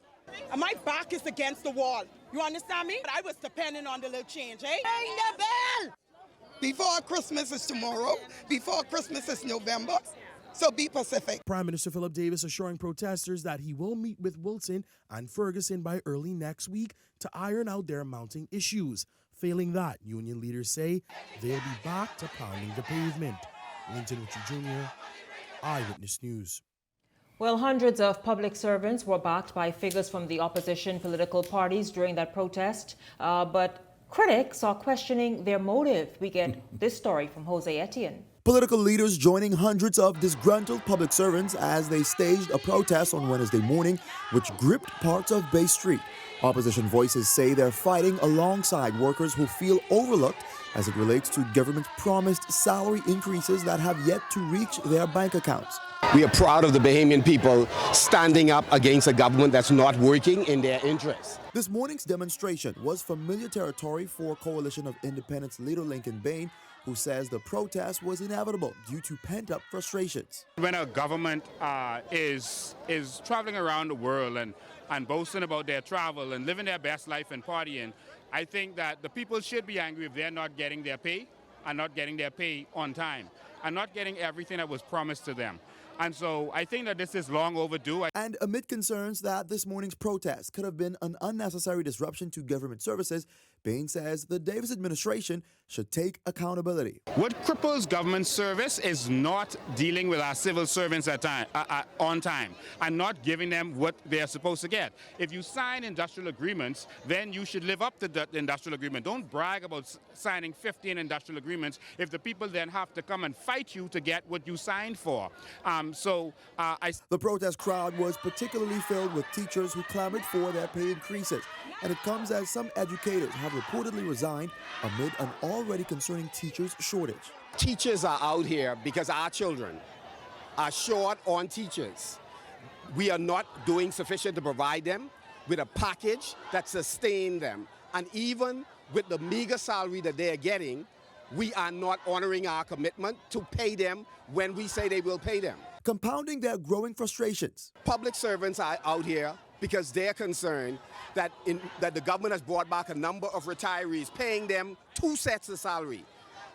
And my back is against the wall. You understand me? I was depending on the little change, eh? Ring the bell! Before Christmas is tomorrow, before Christmas is November. So be Pacific. Prime Minister Philip Davis assuring protesters that he will meet with Wilson and Ferguson by early next week to iron out their mounting issues. Failing that, union leaders say they'll be back to pounding the pavement. Linton Ritchie Jr., Eyewitness News. Well, hundreds of public servants were backed by figures from the opposition political parties during that protest, but critics are questioning their motive. We get this story from Jose Etienne. Political leaders joining hundreds of disgruntled public servants as they staged a protest on Wednesday morning, which gripped parts of Bay Street. Opposition voices say they're fighting alongside workers who feel overlooked as it relates to government's promised salary increases that have yet to reach their bank accounts. We are proud of the Bahamian people standing up against a government that's not working in their interests. This morning's demonstration was familiar territory for Coalition of Independence leader Lincoln Bain, who says the protest was inevitable due to pent-up frustrations. When a government is traveling around the world and boasting about their travel and living their best life and partying, I think that the people should be angry if they're not getting their pay and not getting their pay on time and not getting everything that was promised to them. And so I think that this is long overdue. And amid concerns that this morning's protest could have been an unnecessary disruption to government services, Bain says the Davis administration should take accountability. What cripples government service is not dealing with our civil servants on time and not giving them what they're supposed to get. If you sign industrial agreements, then you should live up to the industrial agreement. Don't brag about signing 15 industrial agreements if the people then have to come and fight you to get what you signed for. The protest crowd was particularly filled with teachers who clamored for their pay increases, and it comes as some educators have reportedly resigned amid an already concerning teachers shortage. Teachers are out here because our children are short on teachers. We are not doing sufficient to provide them with a package that sustains them. And even with the meager salary that they're getting, we are not honoring our commitment to pay them when we say they will pay them. Compounding their growing frustrations. Public servants are out here because they're concerned that the government has brought back a number of retirees, paying them 2 sets of salary,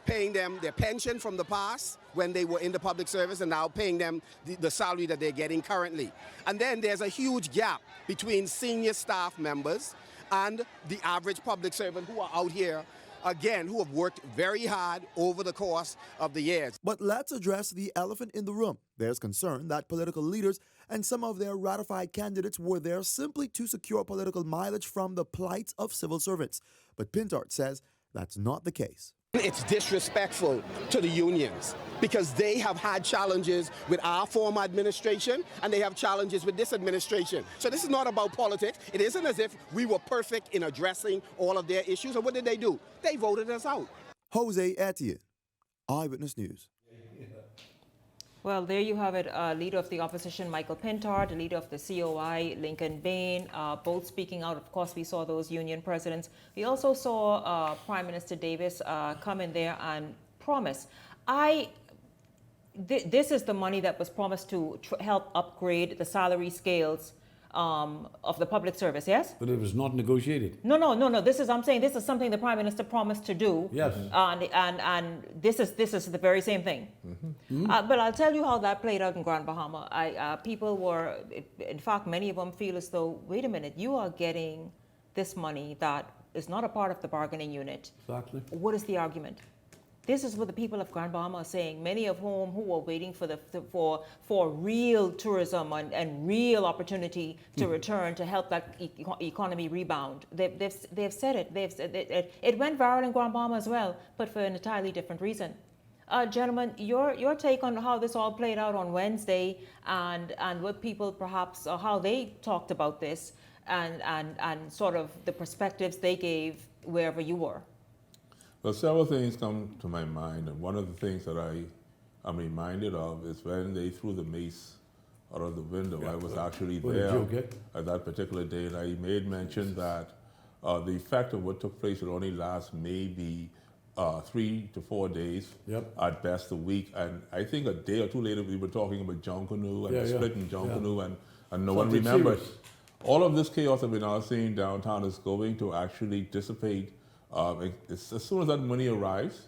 paying them their pension from the past when they were in the public service and now paying them the salary that they're getting currently. And then there's a huge gap between senior staff members and the average public servant who are out here again, who have worked very hard over the course of the years. But let's address the elephant in the room. There's concern that political leaders and some of their ratified candidates were there simply to secure political mileage from the plight of civil servants. But Pintard says that's not the case. It's disrespectful to the unions because they have had challenges with our former administration and they have challenges with this administration. So this is not about politics. It isn't as if we were perfect in addressing all of their issues. And what did they do? They voted us out. Jose Etienne, Eyewitness News. Well, there you have it. Leader of the opposition, Michael Pintard, the leader of the COI, Lincoln Bain, both speaking out. Of course, we saw those union presidents. We also saw Prime Minister Davis come in there and promise. This is the money that was promised to help upgrade the salary scales of the public service, yes? But it was not negotiated. No. I'm saying this is something the Prime Minister promised to do. Yes. And this is the very same thing. But I'll tell you how that played out in Grand Bahama. People were, in fact, many of them feel as though, wait a minute, you are getting this money that is not a part of the bargaining unit. Exactly. What is the argument? This is what the people of Grand Bahama are saying, many of whom who are waiting for real tourism and real opportunity to return to help that economy rebound. They've said it. It went viral in Grand Bahama as well, but for an entirely different reason. Gentlemen, your take on how this all played out on Wednesday and what people perhaps, how they talked about this and sort of the perspectives they gave wherever you were. Well, several things come to my mind, and one of the things that I'm reminded of is when they threw the mace out of the window. I was actually there at that particular day, and I made mention that the effect of what took place would only last maybe 3 to 4 days, at best a week. And I think a day or two later, we were talking about Junkanoo and the split in Junkanoo, and no one remembered. All of this chaos that we're now seeing downtown is going to actually dissipate. As soon as that money arrives,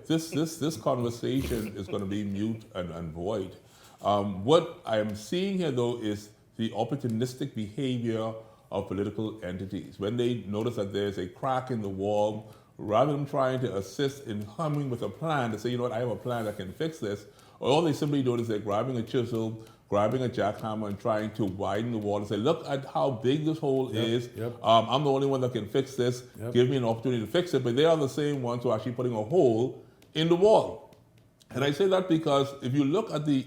this conversation is going to be mute and void. What I am seeing here, though, is the opportunistic behavior of political entities. When they notice that there's a crack in the wall, rather than trying to assist in coming with a plan to say, you know what, I have a plan that can fix this, all they simply do is they're grabbing a chisel, grabbing a jackhammer and trying to widen the wall and say, look at how big this hole is. I'm the only one that can fix this. Give me an opportunity to fix it. But they are the same ones who are actually putting a hole in the wall. And I say that because if you look at the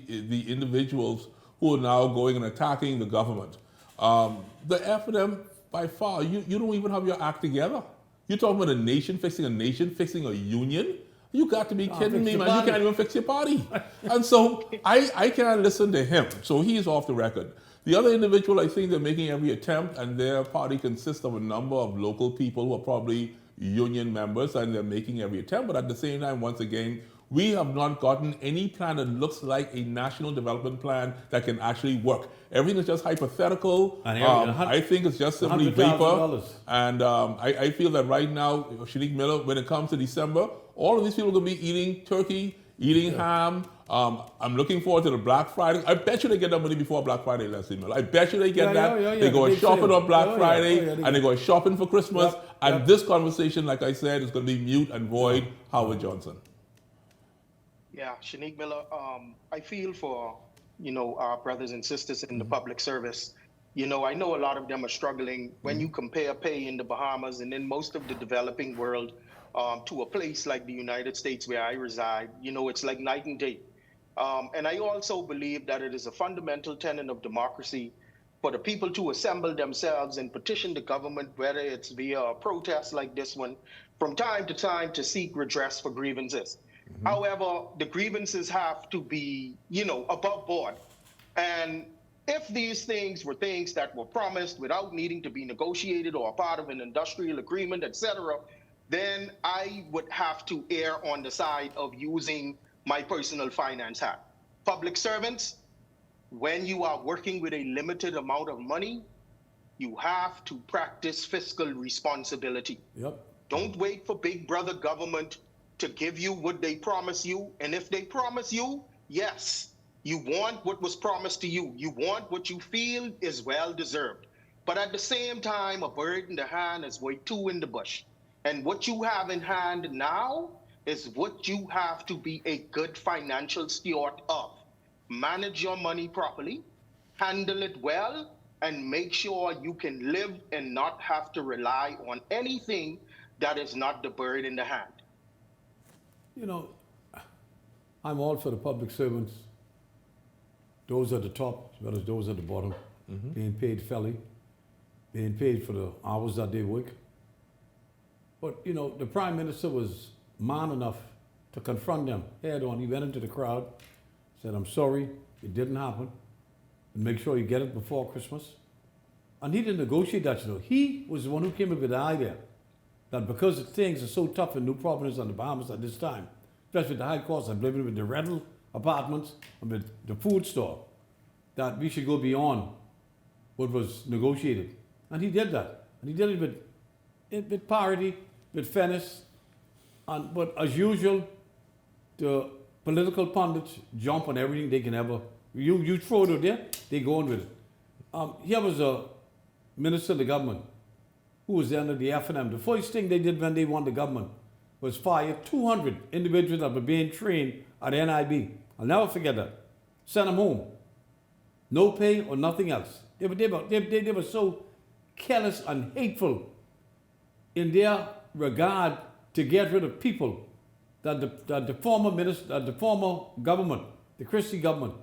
individuals who are now going and attacking the government, the F of them, by far, you don't even have your act together. You're talking about a nation, fixing a union. You got to be kidding me, man. You can't even fix your party. And so I can't listen to him. So he's off the record. The other individual, I think they're making every attempt, and their party consists of a number of local people who are probably union members, and they're making every attempt. But at the same time, once again, we have not gotten any plan that looks like a national development plan that can actually work. Everything is just hypothetical. I think it's just simply vapor. And I feel that right now, Shanique Miller, when it comes to December, all of these people are going to be eating turkey, eating ham. I'm looking forward to the Black Friday. I bet you they get that money before Black Friday, Leslie Miller. I bet you they get that. They go shopping on Black Friday, and they go shopping for Christmas. And this conversation, like I said, is going to be mute and void. Howard Johnson. Yeah, Shanique Miller, I feel for, our brothers and sisters in the public service. I know a lot of them are struggling. When you compare pay in the Bahamas and in most of the developing world to a place like the United States where I reside, it's like night and day. And I also believe that it is a fundamental tenet of democracy for the people to assemble themselves and petition the government, whether it's via a protest like this one, from time to time to seek redress for grievances. However, the grievances have to be, above board. And if these things were things that were promised without needing to be negotiated or a part of an industrial agreement, etc., then I would have to err on the side of using my personal finance hat. Public servants, when you are working with a limited amount of money, you have to practice fiscal responsibility. Don't wait for big brother government to give you what they promise you. And if they promise you, yes, you want what was promised to you. You want what you feel is well deserved. But at the same time, a bird in the hand is worth two in the bush. And what you have in hand now is what you have to be a good financial steward of. Manage your money properly, handle it well, and make sure you can live and not have to rely on anything that is not the bird in the hand. I'm all for the public servants, those at the top as well as those at the bottom, being paid fairly, being paid for the hours that they work. But, the Prime Minister was man enough to confront them head on. He went into the crowd, said, I'm sorry, it didn't happen, and make sure you get it before Christmas. And he didn't negotiate that, you know. He was the one who came up with the idea that because things are so tough in New Providence and the Bahamas at this time, especially with the high costs of living with the rental apartments and with the food store, that we should go beyond what was negotiated. And he did that. And he did it with parity, with fairness. But as usual, the political pundits jump on everything they can ever. You throw it out there, they go on with it. Here was a minister of the government who was under the F&M. The first thing they did when they won the government was fire 200 individuals that were being trained at NIB. I'll never forget that. Sent them home. No pay or nothing else. They were so careless and hateful in their regard to get rid of people that the former government, the Christie government,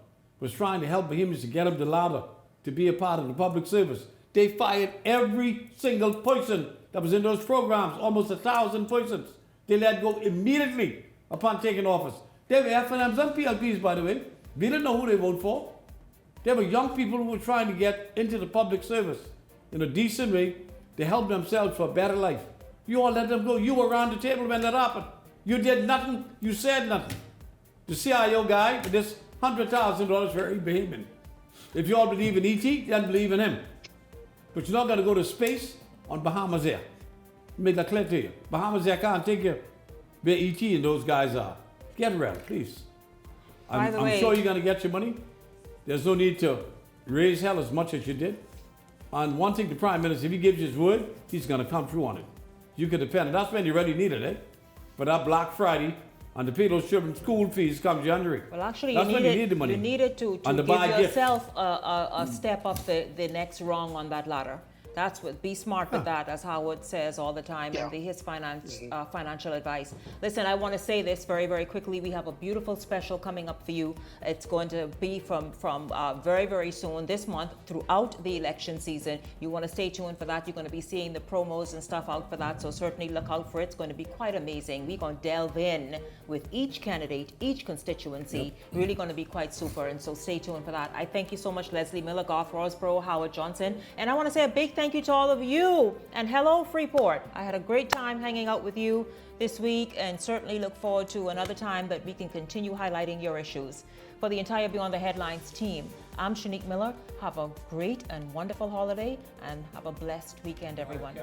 was trying to help Bahamians to get up the ladder to be a part of the public service. They fired every single person that was in those programs, almost 1,000 persons. They let go immediately upon taking office. They were F&Ms and PLPs, by the way. We didn't know who they voted for. They were young people who were trying to get into the public service in a decent way to help themselves for a better life. You all let them go. You were around the table when that happened. You did nothing. You said nothing. The CIO guy with this $100,000 very Bahamian. If you all believe in E.T., then believe in him. But you're not going to go to space on Bahamas Air. Make that clear to you. Bahamas Air can't take you where E.T. and those guys are. Get real, please. I'm sure you're going to get your money. There's no need to raise hell as much as you did. And one thing, the Prime Minister, if he gives you his word, he's going to come through on it. You can depend. And that's when you really needed it. For that Black Friday, and to pay those children's school fees come January. Well, actually, that's when you need the money. You needed to give yourself a step up the next rung on that ladder. That's what, be smart with that, as Howard says all the time, and his financial advice. Listen, I want to say this very, very quickly. We have a beautiful special coming up for you. It's going to be from very, very soon this month throughout the election season. You want to stay tuned for that. You're going to be seeing the promos and stuff out for that, so certainly look out for it. It's going to be quite amazing. We're going to delve in with each candidate, each constituency. Really going to be quite super, and so stay tuned for that. I thank you so much, Leslie Miller, Garth Rosborough, Howard Johnson, and I want to say a big thank you to all of you, and hello Freeport. I had a great time hanging out with you this week, and certainly look forward to another time that we can continue highlighting your issues. For the entire Beyond the Headlines team, I'm Shanique Miller. Have a great and wonderful holiday, and have a blessed weekend, everyone.